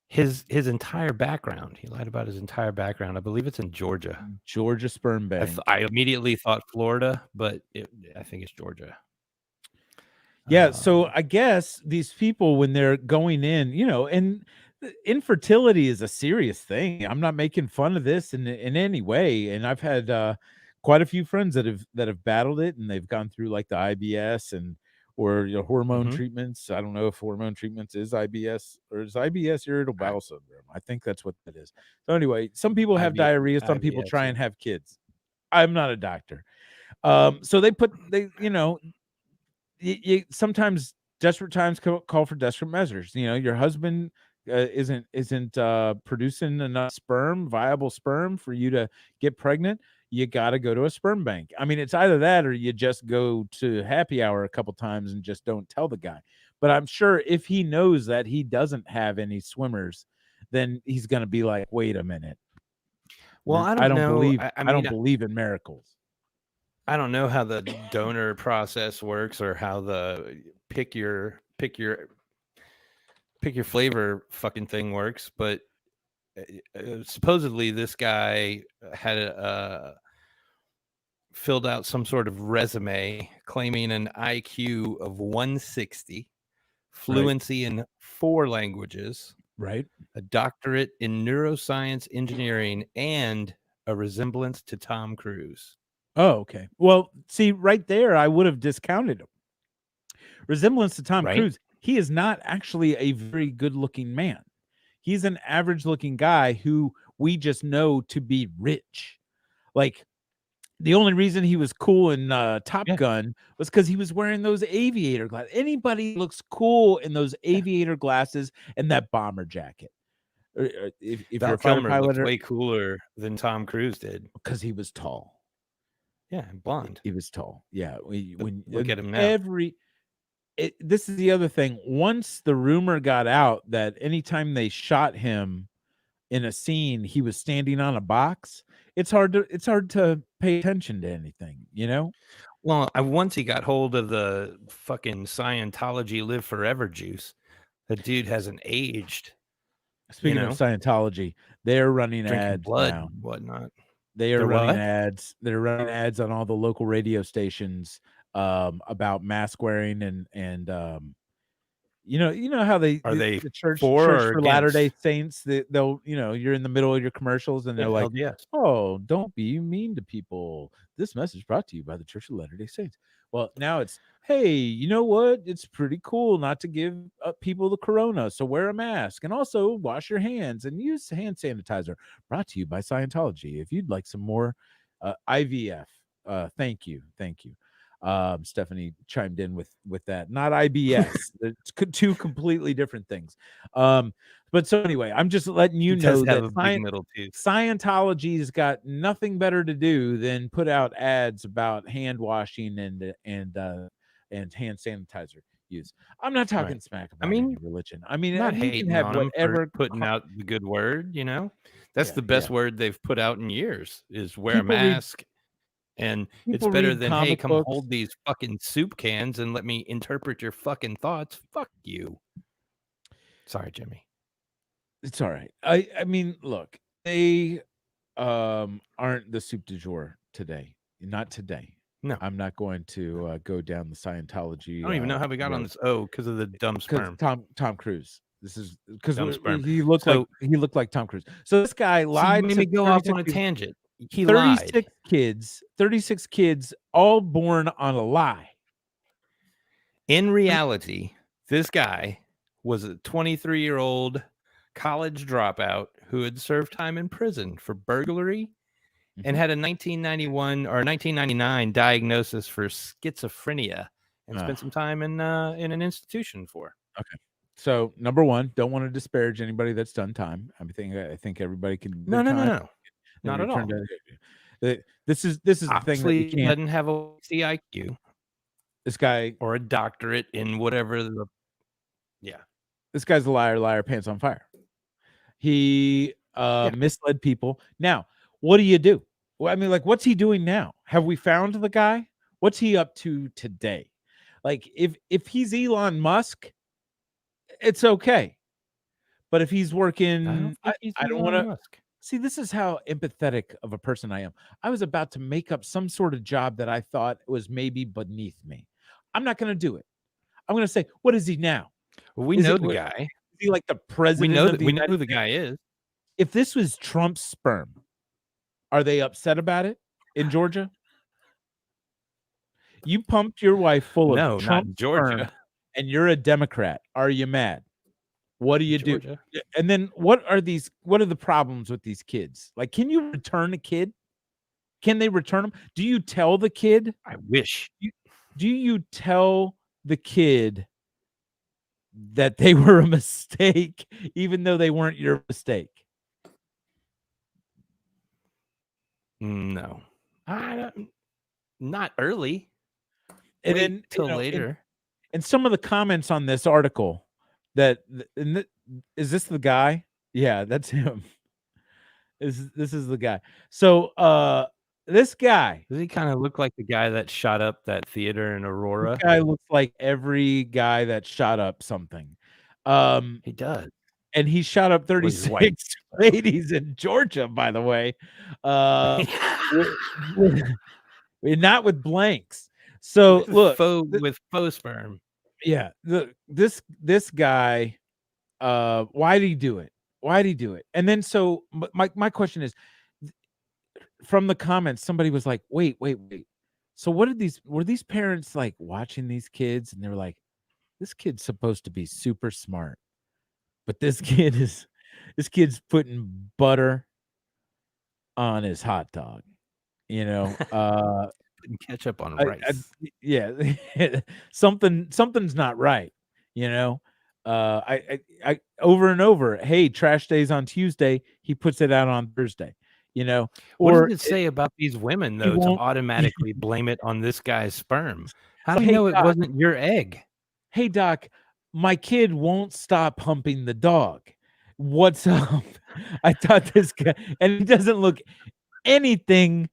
His entire background. He lied about his entire background. I believe it's in Georgia. Georgia sperm bank. I immediately thought Florida, but I think it's Georgia. Yeah. So I guess these people, when they're going in, and infertility is a serious thing. I'm not making fun of this in any way. And I've had quite a few friends that have battled it, and they've gone through like the IBS or hormone treatments. I don't know if hormone treatments is IBS, or is IBS irritable bowel syndrome. I think that's what that is. So anyway, some people have diarrhea. Some people try and have kids. I'm not a doctor. So you sometimes desperate times call for desperate measures. Your husband isn't producing enough viable sperm for you to get pregnant. You got to go to a sperm bank. I mean, it's either that or you just go to happy hour a couple times and just don't tell the guy. But I'm sure if he knows that he doesn't have any swimmers, then he's going to be like, wait a minute. Well, I don't know. I don't believe in miracles. I don't know how the donor process works, or how the pick your flavor fucking thing works, but supposedly this guy had filled out some sort of resume claiming an IQ of 160, fluency in 4 languages, right, a doctorate in neuroscience engineering, and a resemblance to Tom Cruise. Oh, okay. Well, see, right there, I would have discounted him. Resemblance to Tom Cruise. He is not actually a very good-looking man. He's an average-looking guy who we just know to be rich. Like, the only reason he was cool in Top Gun was because he was wearing those aviator glasses. Anybody looks cool in those aviator glasses and that bomber jacket. If you're a fighter pilot, way cooler than Tom Cruise did because he was tall. Yeah, blonde. He was tall. Yeah, when look at him now. This is the other thing. Once the rumor got out that anytime they shot him in a scene, he was standing on a box, it's hard to pay attention to anything, Well, once he got hold of the fucking Scientology live forever juice, the dude hasn't aged. Speaking of Scientology, they're running ads blood now. And whatnot. They're running ads. They're running ads on all the local radio stations about mask wearing and you know how they are they the church for Latter-day Saints, they'll you're in the middle of your commercials and they're like, yes. Oh, don't be mean to people. This message brought to you by the Church of Latter-day Saints. Well, now it's, hey, you know what? It's pretty cool not to give people the corona, so wear a mask and also wash your hands and use hand sanitizer. Brought to you by Scientology. If you'd like some more IVF, thank you. Stephanie chimed in with that. Not IBS. It's 2 completely different things. But so anyway, I'm just letting you He know does have that a big middle tooth. Scientology's got nothing better to do than put out ads about hand washing and hand sanitizer use. I'm not talking Right. smack about I mean, any religion. I mean, not you can hating have on 'em whatever for putting out the good word, you know? That's Yeah, the best yeah. word they've put out in years is wear a People read mask. And it's people better read than, hey, comic come books. hold these fucking soup cans and let me interpret your fucking thoughts. Fuck you. Sorry, Jimmy. It's all right. I mean, look, they aren't the soup du jour today. Not today. No. I'm not going to go down the Scientology. I don't even know how we got on this. Oh, because of the dumb sperm. Tom Cruise. This is because Dumb sperm. he looked like Tom Cruise. So this guy lied. So you made me go off on a tangent. He 36 lied. 36 kids, all born on a lie. In reality, this guy was a 23-year-old college dropout who had served time in prison for burglary and had a 1991 or 1999 diagnosis for schizophrenia and spent some time in an institution for. Okay. So number one, don't want to disparage anybody that's done time. I think everybody can. No. Not at all. This is the thing that he you can't. Doesn't have a CIQ. This guy or a doctorate in whatever the. Yeah. This guy's a liar, pants on fire. He misled people. Now, what do you do? Well, I mean, like, what's he doing now? Have we found the guy? What's he up to today? Like, if he's Elon Musk, it's okay. But if he's working, I don't want to. See, this is how empathetic of a person I am. I was about to make up some sort of job that I thought was maybe beneath me. I'm not going to do it. I'm going to say, what is he now? Well, we know the guy. Is he like the president? We know who the guy is. If this was Trump's sperm, are they upset about it in Georgia? You pumped your wife full of Trump Georgia, and you're a Democrat. Are you mad? What do you do? And then what are the problems with these kids? Like, can you return a kid? Can they return them? Do you tell the kid? I wish. Do you tell the kid that they were a mistake, even though they weren't your mistake? No. Not early. And Wait then till later. And some of the comments on this article is this the guy? Yeah, that's him. This is the guy. So this guy, does he kind of look like the guy that shot up that theater in Aurora? This guy looks like every guy that shot up something. He does. And he shot up 36 ladies in Georgia, by the way. Not with blanks. So look, with faux sperm. Yeah, this guy, why did he do it? Why did he do it? And then so my question is, from the comments, somebody was like, wait. So were these parents like watching these kids and they were like, this kid's supposed to be super smart, but this kid's putting butter on his hot dog, you know, putting ketchup on rice. Yeah, something's not right, you know. I over and over, hey, trash day's on Tuesday, he puts it out on Thursday, you know. What does it say about these women though to automatically blame it on this guy's sperm? How do you know it wasn't your egg? Hey doc, my kid won't stop humping the dog. What's up? I thought this guy, and he doesn't look anything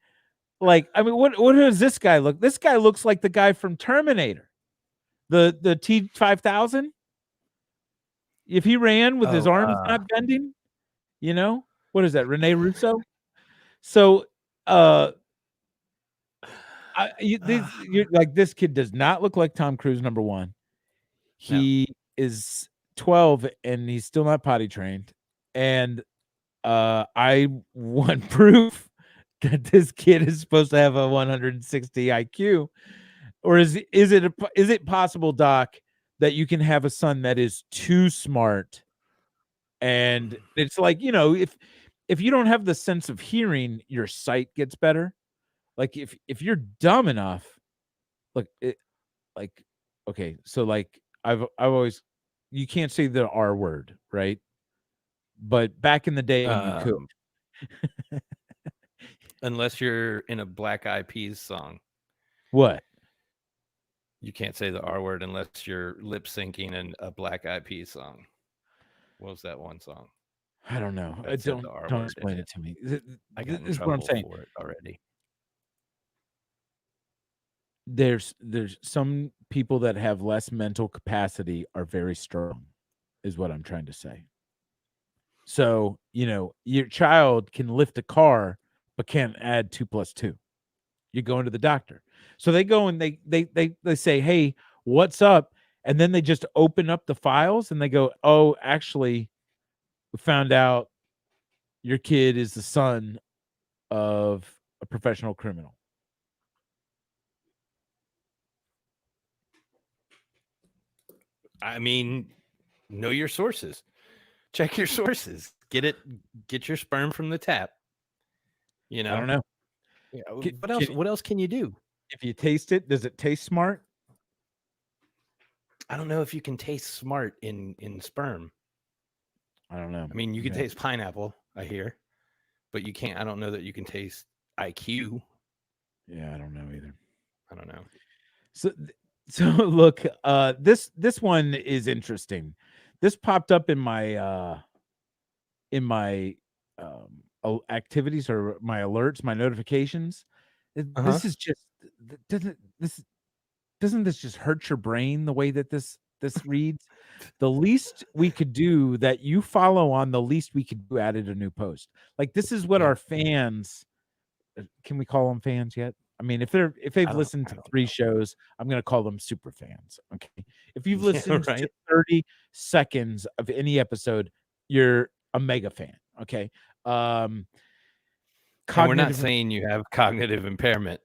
like, I mean, what does this guy look? This guy looks like the guy from Terminator, the T-5000. If he ran with his arms not bending, you know, what is that? Rene Russo. So, this kid does not look like Tom Cruise. Number one, he is 12 and he's still not potty trained, and I want proof that this kid is supposed to have a 160 IQ, or is it possible, Doc, that you can have a son that is too smart, and it's like, you know, if you don't have the sense of hearing, your sight gets better. Like if you're dumb enough, okay, so like I've always, you can't say the R word, right? but back in the day when you could. Unless you're in a Black Eyed Peas song. What? You can't say the R word unless you're lip syncing in a Black Eyed Peas song. What was that one song? I don't know. Don't explain it to me. I got in This is what I'm trouble saying. for it already. There's some people that have less mental capacity are very strong, is what I'm trying to say. So, your child can lift a car, but can't add 2 + 2. You're going to the doctor. So they go and they say, hey, what's up? And then they just open up the files and they go, oh, actually, we found out your kid is the son of a professional criminal. I mean, know your sources. Check your sources. Get your sperm from the tap. I don't know. Yeah, what else can you do? If you taste it, does it taste smart? I don't know if you can taste smart in sperm. I don't know. I mean, you can taste pineapple, I hear, but you can't. I don't know that you can taste IQ. Yeah, I don't know either. I don't know. So look, this one is interesting. This popped up in my activities or my alerts, my notifications. This is just doesn't this just hurt your brain the way that this reads? The least we could do that you follow on, the least we could do added a new post. Like this is what our fans, can we call them fans yet? I mean, if they've listened to 3 shows, I'm going to call them super fans. Okay. If you've listened to 30 seconds of any episode, you're a mega fan. Okay. And we're not saying you have cognitive impairment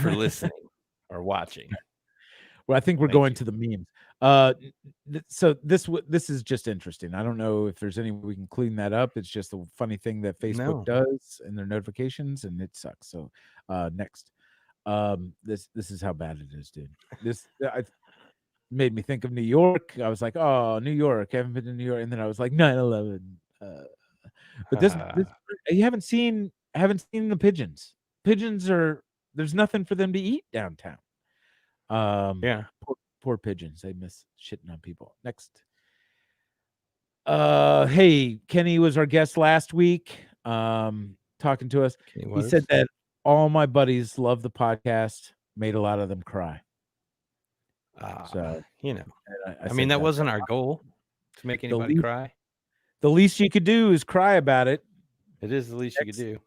for listening or watching. Well, I think we're going to the memes. So this is just interesting. I don't know if there's any way we can clean that up. It's just a funny thing that Facebook does in their notifications, and it sucks. So next, this is how bad it is, dude. This made me think of New York. I was like, oh, New York. I haven't been to New York, and then I was like 9/11. But this you haven't seen the pigeons. Pigeons there's nothing for them to eat downtown. Poor pigeons. They miss shitting on people. Next. Hey, Kenny was our guest last week. Talking to us. He said that all my buddies love the podcast, made a lot of them cry. So I mean, that wasn't our goal to make anybody cry. The least you could do is cry about it. It is the least you could do.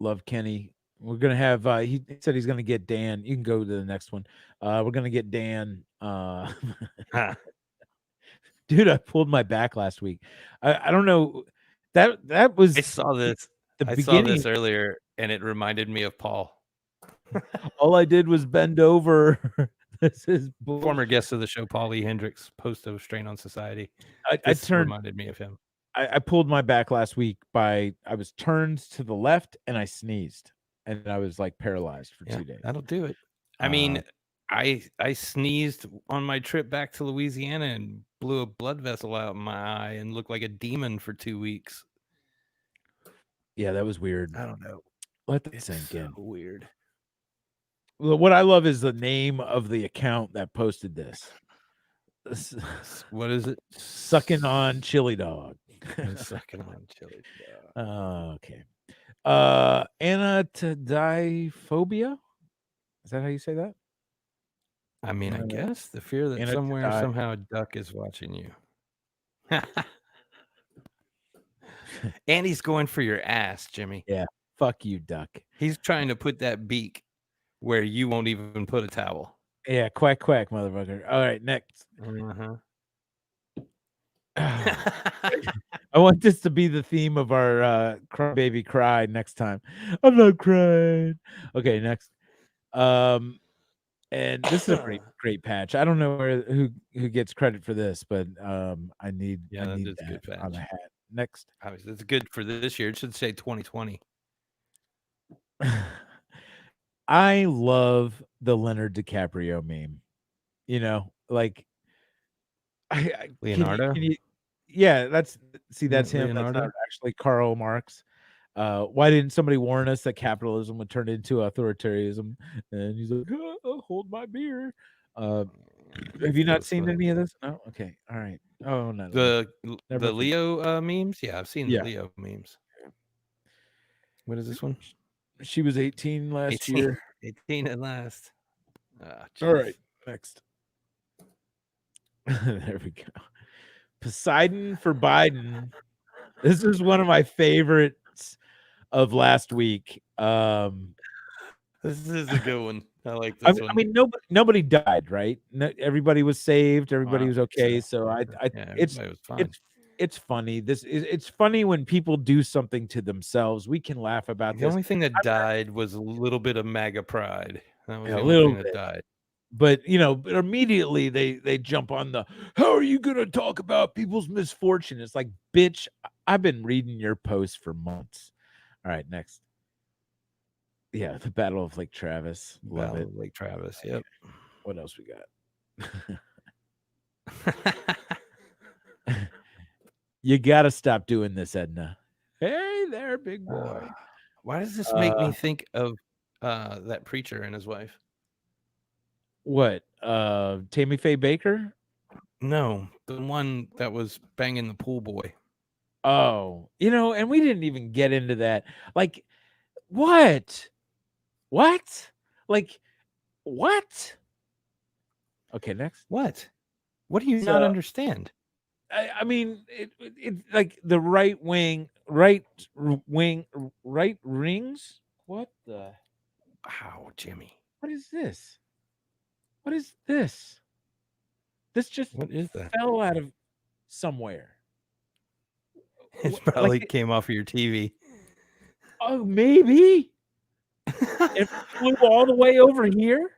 Love Kenny. We're gonna have he said he's gonna get Dan. You can go to the next one. We're gonna get Dan. Dude, I pulled my back last week. I don't know. That was I saw this. Saw this earlier and it reminded me of Paul. All I did was bend over. This is former guest of the show, Paul E. Hendricks, host of Strain on Society. Reminded me of him. I pulled my back last week I was turned to the left and I sneezed. And I was like paralyzed for 2 days. That'll do it. I mean, I sneezed on my trip back to Louisiana and blew a blood vessel out in my eye and looked like a demon for 2 weeks. Yeah, that was weird. I don't know. Let that sink in. Weird. Well, what I love is the name of the account that posted this. What is it? Sucking on Chili Dog. Sucking on Chili Dog. Okay. Anatidiphobia. Is that how you say that? I mean, I guess the fear that somehow a duck is watching you. And he's going for your ass, Jimmy. Yeah. Fuck you, duck. He's trying to put that beak where you won't even put a towel. Yeah, quack, quack, motherfucker. All right, next. I want this to be the theme of our Cry Baby Cry next time. I'm not crying. Okay, next. And this is a great patch. I don't know who gets credit for this, but I need that good patch on the hat. Next. It's good for this year. It should say 2020. I love the Leonardo DiCaprio meme. Like Leonardo. Yeah, that's him. Leonardo? That's not actually Karl Marx. Why didn't somebody warn us that capitalism would turn into authoritarianism? And he's like, hold my beer. Have you not seen any of this? No. Okay. All right. Oh no. The Leo memes. Yeah, I've seen the Yeah. Leo memes. What is this one? She was 18 last year. 18 at last. All right. Next. There we go. Poseidon for Biden. This is one of my favorites of last week. This is a good one. I like this one. I mean, nobody died, right? Everybody was saved. Everybody was okay. So it's funny. It's funny when people do something to themselves. We can laugh about The this. only thing that died was a little bit of MAGA pride. That was Yeah, the a only little thing that bit. died. But but immediately they jump on the, how are you gonna talk about people's misfortune? It's like, bitch, I've been reading your posts for months. All right, next. Yeah, the Battle of Lake Travis. Love it. Lake Travis. Yep. What else we got? You gotta stop doing this, Edna. Hey there, big boy. Why does this make me think of that preacher and his wife? What? Tammy Faye Baker? No, the one that was banging the pool boy. Oh, and we didn't even get into that. Like, what? Like, what? Okay, next. What do you not understand? I mean, it like the right rings. What the? Wow, Jimmy. What is this? What is this? This just what is that? Fell out of somewhere. It probably came off of your TV. Oh, maybe. It flew all the way over here.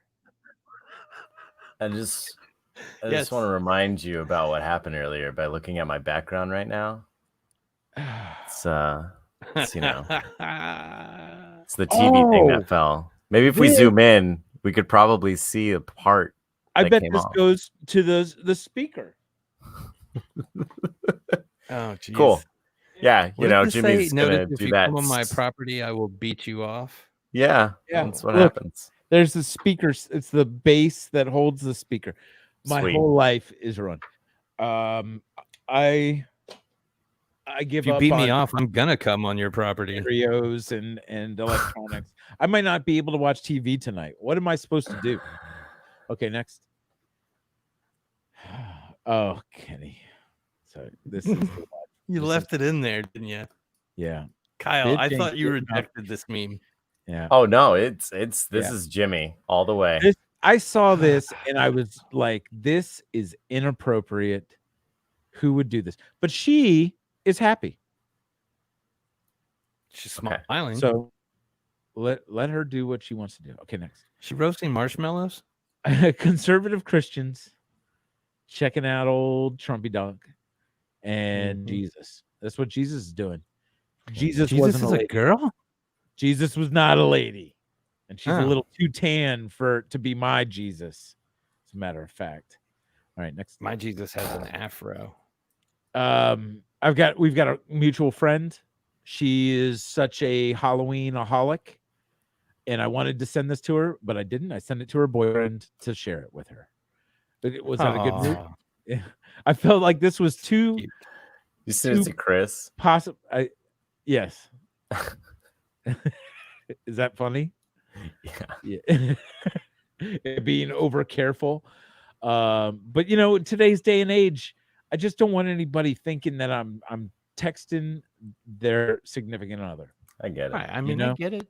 I just want to remind you about what happened earlier by looking at my background right now. It's it's the TV thing that fell. Maybe if we zoom in, we could probably see a part. I bet this goes to the speaker. Oh, geez. Cool. Yeah, Jimmy's gonna do that. If you come on my property, I will beat you off. Yeah, that's what happens. There's the speaker. It's the base that holds the speaker. My whole life is run. I give up. If you beat me off, I'm gonna come on your property. Stereos and electronics. I might not be able to watch TV tonight. What am I supposed to do? Okay, next. Oh, Kenny. So this is you left it in there, didn't you? Yeah. Kyle, I thought you rejected this meme. Yeah. Oh no, this is Jimmy all the way. I saw this and I was like, this is inappropriate. Who would do this? But she is happy. She's smiling. So let her do what she wants to do. Okay, next. She roasting marshmallows? Conservative Christians checking out old Trumpy Dunk and Jesus. That's what Jesus is doing. Jesus wasn't a girl. Jesus was not a lady, and she's a little too tan to be my Jesus. As a matter of fact. All right, next. My Jesus has an afro. We've got a mutual friend. She is such a Halloween-aholic, and I wanted to send this to her, but I didn't. I sent it to her boyfriend to share it with her. But it was that a good mood? Yeah. I felt like this was too. You sent it to Chris? Possible. Yes. Is that funny? Yeah. Being over careful. But in today's day and age, I just don't want anybody thinking that I'm texting their significant other. I get it. I mean, I get it.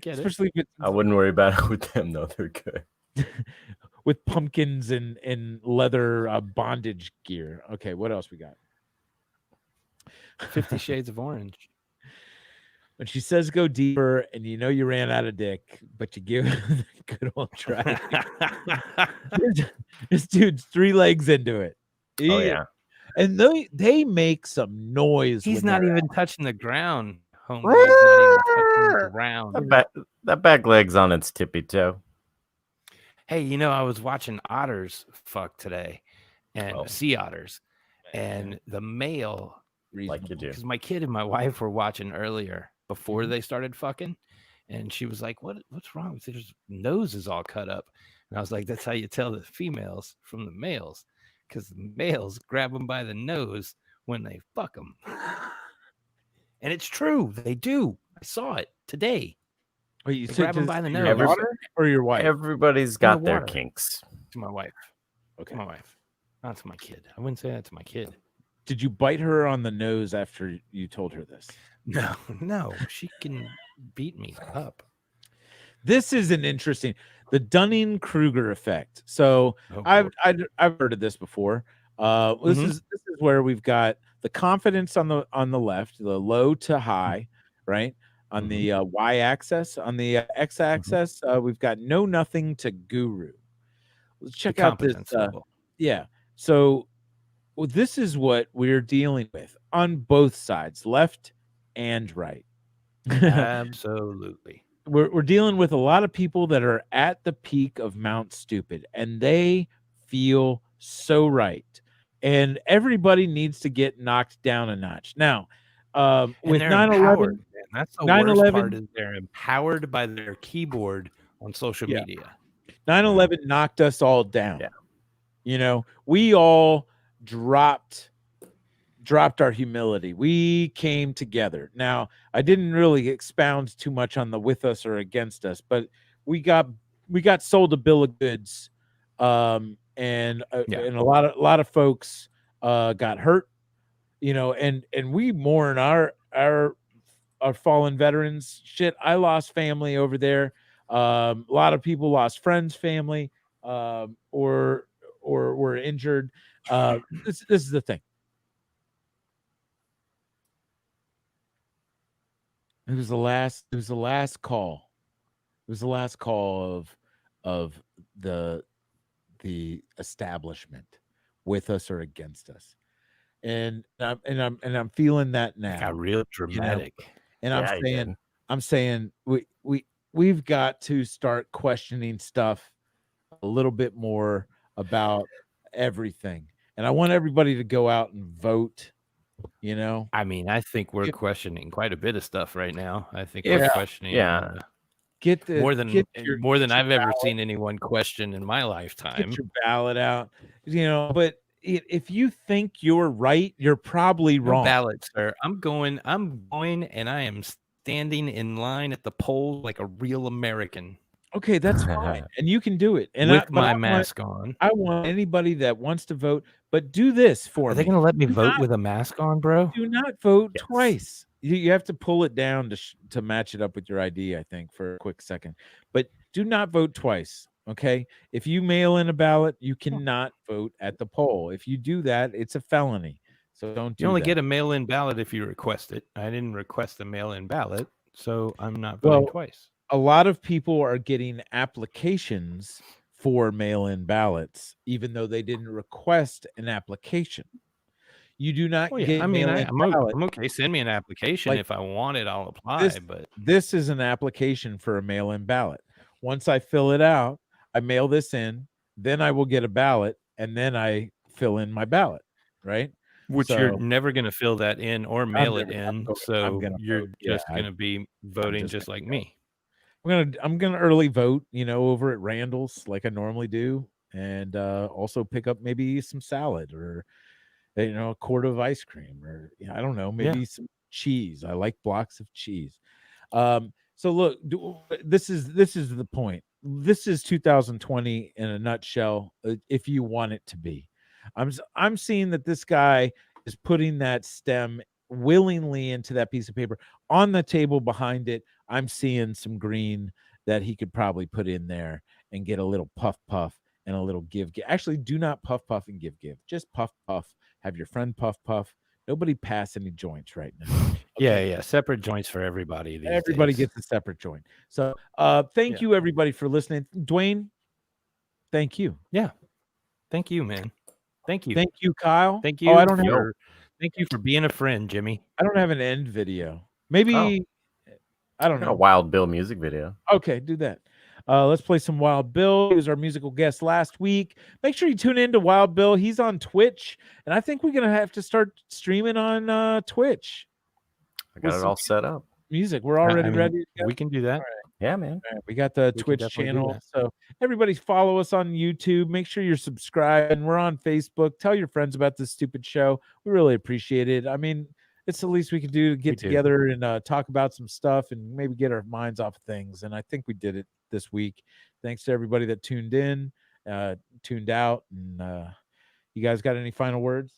Especially I wouldn't worry about it with them though. They're good. With pumpkins and leather bondage gear. Okay, what else we got? 50 Shades of Orange. When she says go deeper and you ran out of dick, but you give it a good old try. This dude's 3 legs into it. Oh yeah. And they make some noise. He's not even touching the ground. Homie. He's not even touching the ground. That back leg's on its tippy toe. Hey, I was watching otters fuck today, and sea otters. And the male, like you do, because my kid and my wife were watching earlier before they started fucking, and she was like, what's wrong with it? His nose is all cut up. And I was like, that's how you tell the females from the males, because the males grab them by the nose when they fuck them. And it's true, they do. I saw it today. Wait, you grab them by the nose. Your daughter or your wife? Everybody's got their kinks. To my wife. Okay. To my wife. Not to my kid. I wouldn't say that to my kid. Did you bite her on the nose after you told her this? No. She can beat me up. This is an interesting, the Dunning-Kruger effect. So I've heard of this before. This is where we've got the confidence on the left, the low to high, right? On the y-axis, on the x-axis, we've got know nothing to guru. Let's check out this. Yeah. So this is what we're dealing with on both sides, left and right. Absolutely. We're dealing with a lot of people that are at the peak of Mount Stupid, and they feel so right. And everybody needs to get knocked down a notch. Now, with 9/11, that's the worst part, is they're empowered by their keyboard on social media. 9/11 knocked us all down. Yeah. You know, we all dropped our humility. We came together. Now, I didn't really expound too much on the with us or against us, but we got sold a bill of goods, and a lot of folks got hurt, you know, and we mourn our fallen veterans. Shit, I lost family over there. A lot of people lost friends, family, or were injured. This is the thing. It was the last call. It was the last call of the establishment, with us or against us. And I'm feeling that now. It got real dramatic. You know? And I'm saying we've got to start questioning stuff a little bit more about everything. And I want everybody to go out and vote. You know, I mean, I think we're questioning quite a bit of stuff right now. I think we're questioning more than I've ever seen anyone question in my lifetime. Get your ballot out, you know. But if you think you're right, you're probably wrong. Ballot, sir. I'm going, and I am standing in line at the polls like a real American. Okay, that's fine, and you can do it. And with my mask on. I want anybody that wants to vote, but do this for me. Are they going to let me vote with a mask on, bro? Do not vote twice. You have to pull it down to match it up with your ID, I think, for a quick second. But do not vote twice, okay? If you mail in a ballot, you cannot vote at the poll. If you do that, it's a felony. So don't do that. You only get a mail-in ballot if you request it. I didn't request a mail-in ballot, so I'm not voting twice. A lot of people are getting applications for mail-in ballots, even though they didn't request an application. You do not get. I mean, I'm okay. Send me an application if I want it. I'll apply. But this is an application for a mail-in ballot. Once I fill it out, I mail this in. Then I will get a ballot, and then I fill in my ballot. Right. Which you're never going to fill that in or mail it in. So you're just going to be voting just like me. I'm gonna early vote, you know, over at Randall's like I normally do, and also pick up maybe some salad or, you know, a quart of ice cream, or I don't know, maybe some cheese. I like blocks of cheese. So look, this is the point. This is 2020 in a nutshell. If you want it to be, I'm seeing that this guy is putting that stem willingly into that piece of paper on the table behind it. I'm seeing some green that he could probably put in there and get a little puff and a little give. Actually, do not puff and give. Just puff. Have your friend puff. Nobody pass any joints right now. Okay. Yeah. Separate joints for everybody. Everybody gets a separate joint. So thank you everybody for listening. Dwayne, thank you. Yeah. Thank you, man. Thank you. Thank you, Kyle. Thank you. Thank you for being a friend, Jimmy. I don't have an end video. Maybe I don't know. A Wild Bill music video. Okay, do that. Let's play some Wild Bill. He was our musical guest last week. Make sure you tune in to Wild Bill. He's on Twitch, and I think we're gonna have to start streaming on Twitch. I got it all set up. Music. We're already ready. We can do that. Right. Yeah, man. Right. We got the Twitch channel. So everybody follow us on YouTube. Make sure you're subscribed. And we're on Facebook. Tell your friends about this stupid show. We really appreciate it. I mean, it's the least we can do to get together and talk about some stuff and maybe get our minds off of things. And I think we did it this week. Thanks to everybody that tuned in, tuned out. And you guys got any final words?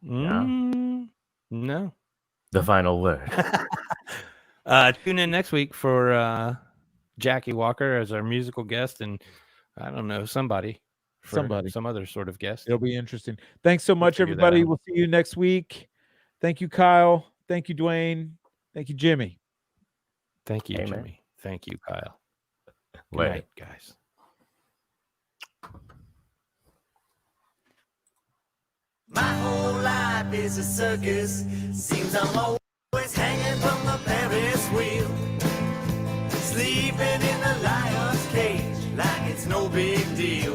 No. The final word. Tune in next week for Jackie Walker as our musical guest, and I don't know, some other sort of guest. It'll be interesting. Thanks so much, everybody. We'll see you next week. Thank you, Kyle. Thank you, Dwayne. Thank you, Jimmy. Thank you, Jimmy. Thank you, Kyle. Good night, guys. My whole life is a circus. Seems I'm always hanging from the Ferris wheel. Sleeping in the lion's cage like it's no big deal.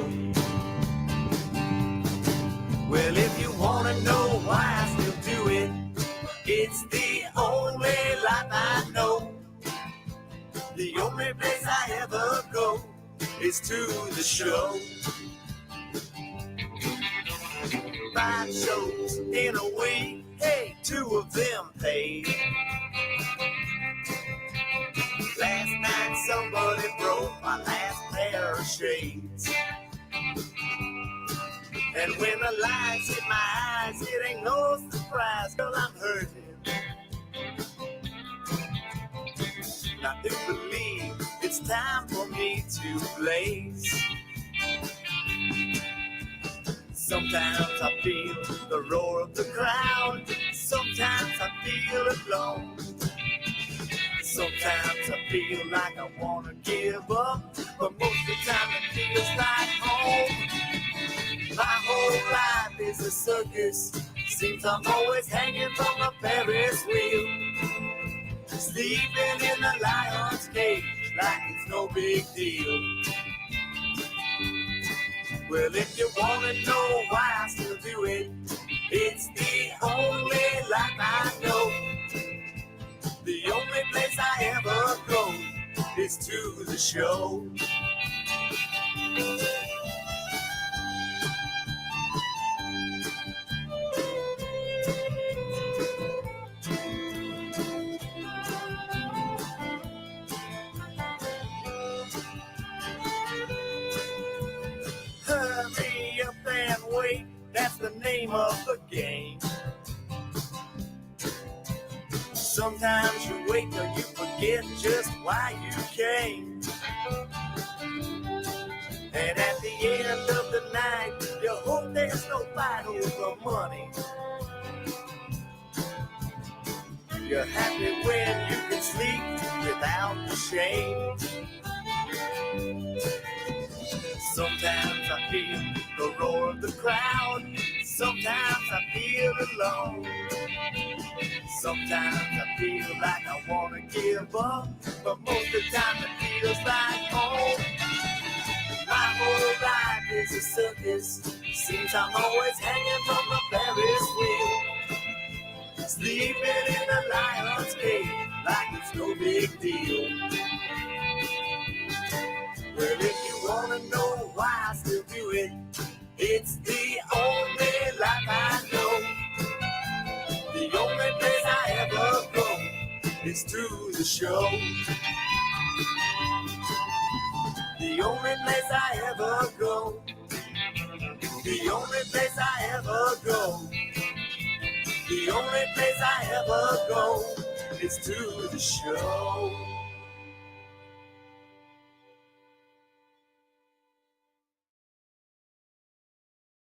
Well, if you want to know why I still do it, it's the only life I know. The only place I ever go is to the show. 5 shows in a week, hey, 2 of them paid. Last night somebody broke my last pair of shades. And when the lights hit my eyes, it ain't no surprise, girl, I'm hurting. Now do believe it's time for me to blaze. Sometimes I feel the roar of the crowd. Sometimes I feel alone. Sometimes I feel like I want to give up, but most of the time it feels like home. My whole life is a circus. Seems I'm always hanging from a Ferris wheel. Sleeping in the lion's cage like it's no big deal. Well, if you want to know why I still do it, it's the only life I know. The only place I ever go is to the show. Hurry up and wait, that's the name of the game. Sometimes you wait till you forget just why you came. And at the end of the night, you hope there's no fight over money. You're happy when you can sleep without the shame. Sometimes I feel the roar of the crowd. Sometimes I feel alone. Sometimes I feel like I want to give up, but most of the time it feels like home. My whole life is a circus. Seems I'm always hanging from a Ferris wheel. Sleeping in the lion's cage like it's no big deal. Well, if you want to know why I still do it, it's the only life I know. The only place I ever go is to the show. The only place I ever go. The only place I ever go. The only place I ever go is to the show.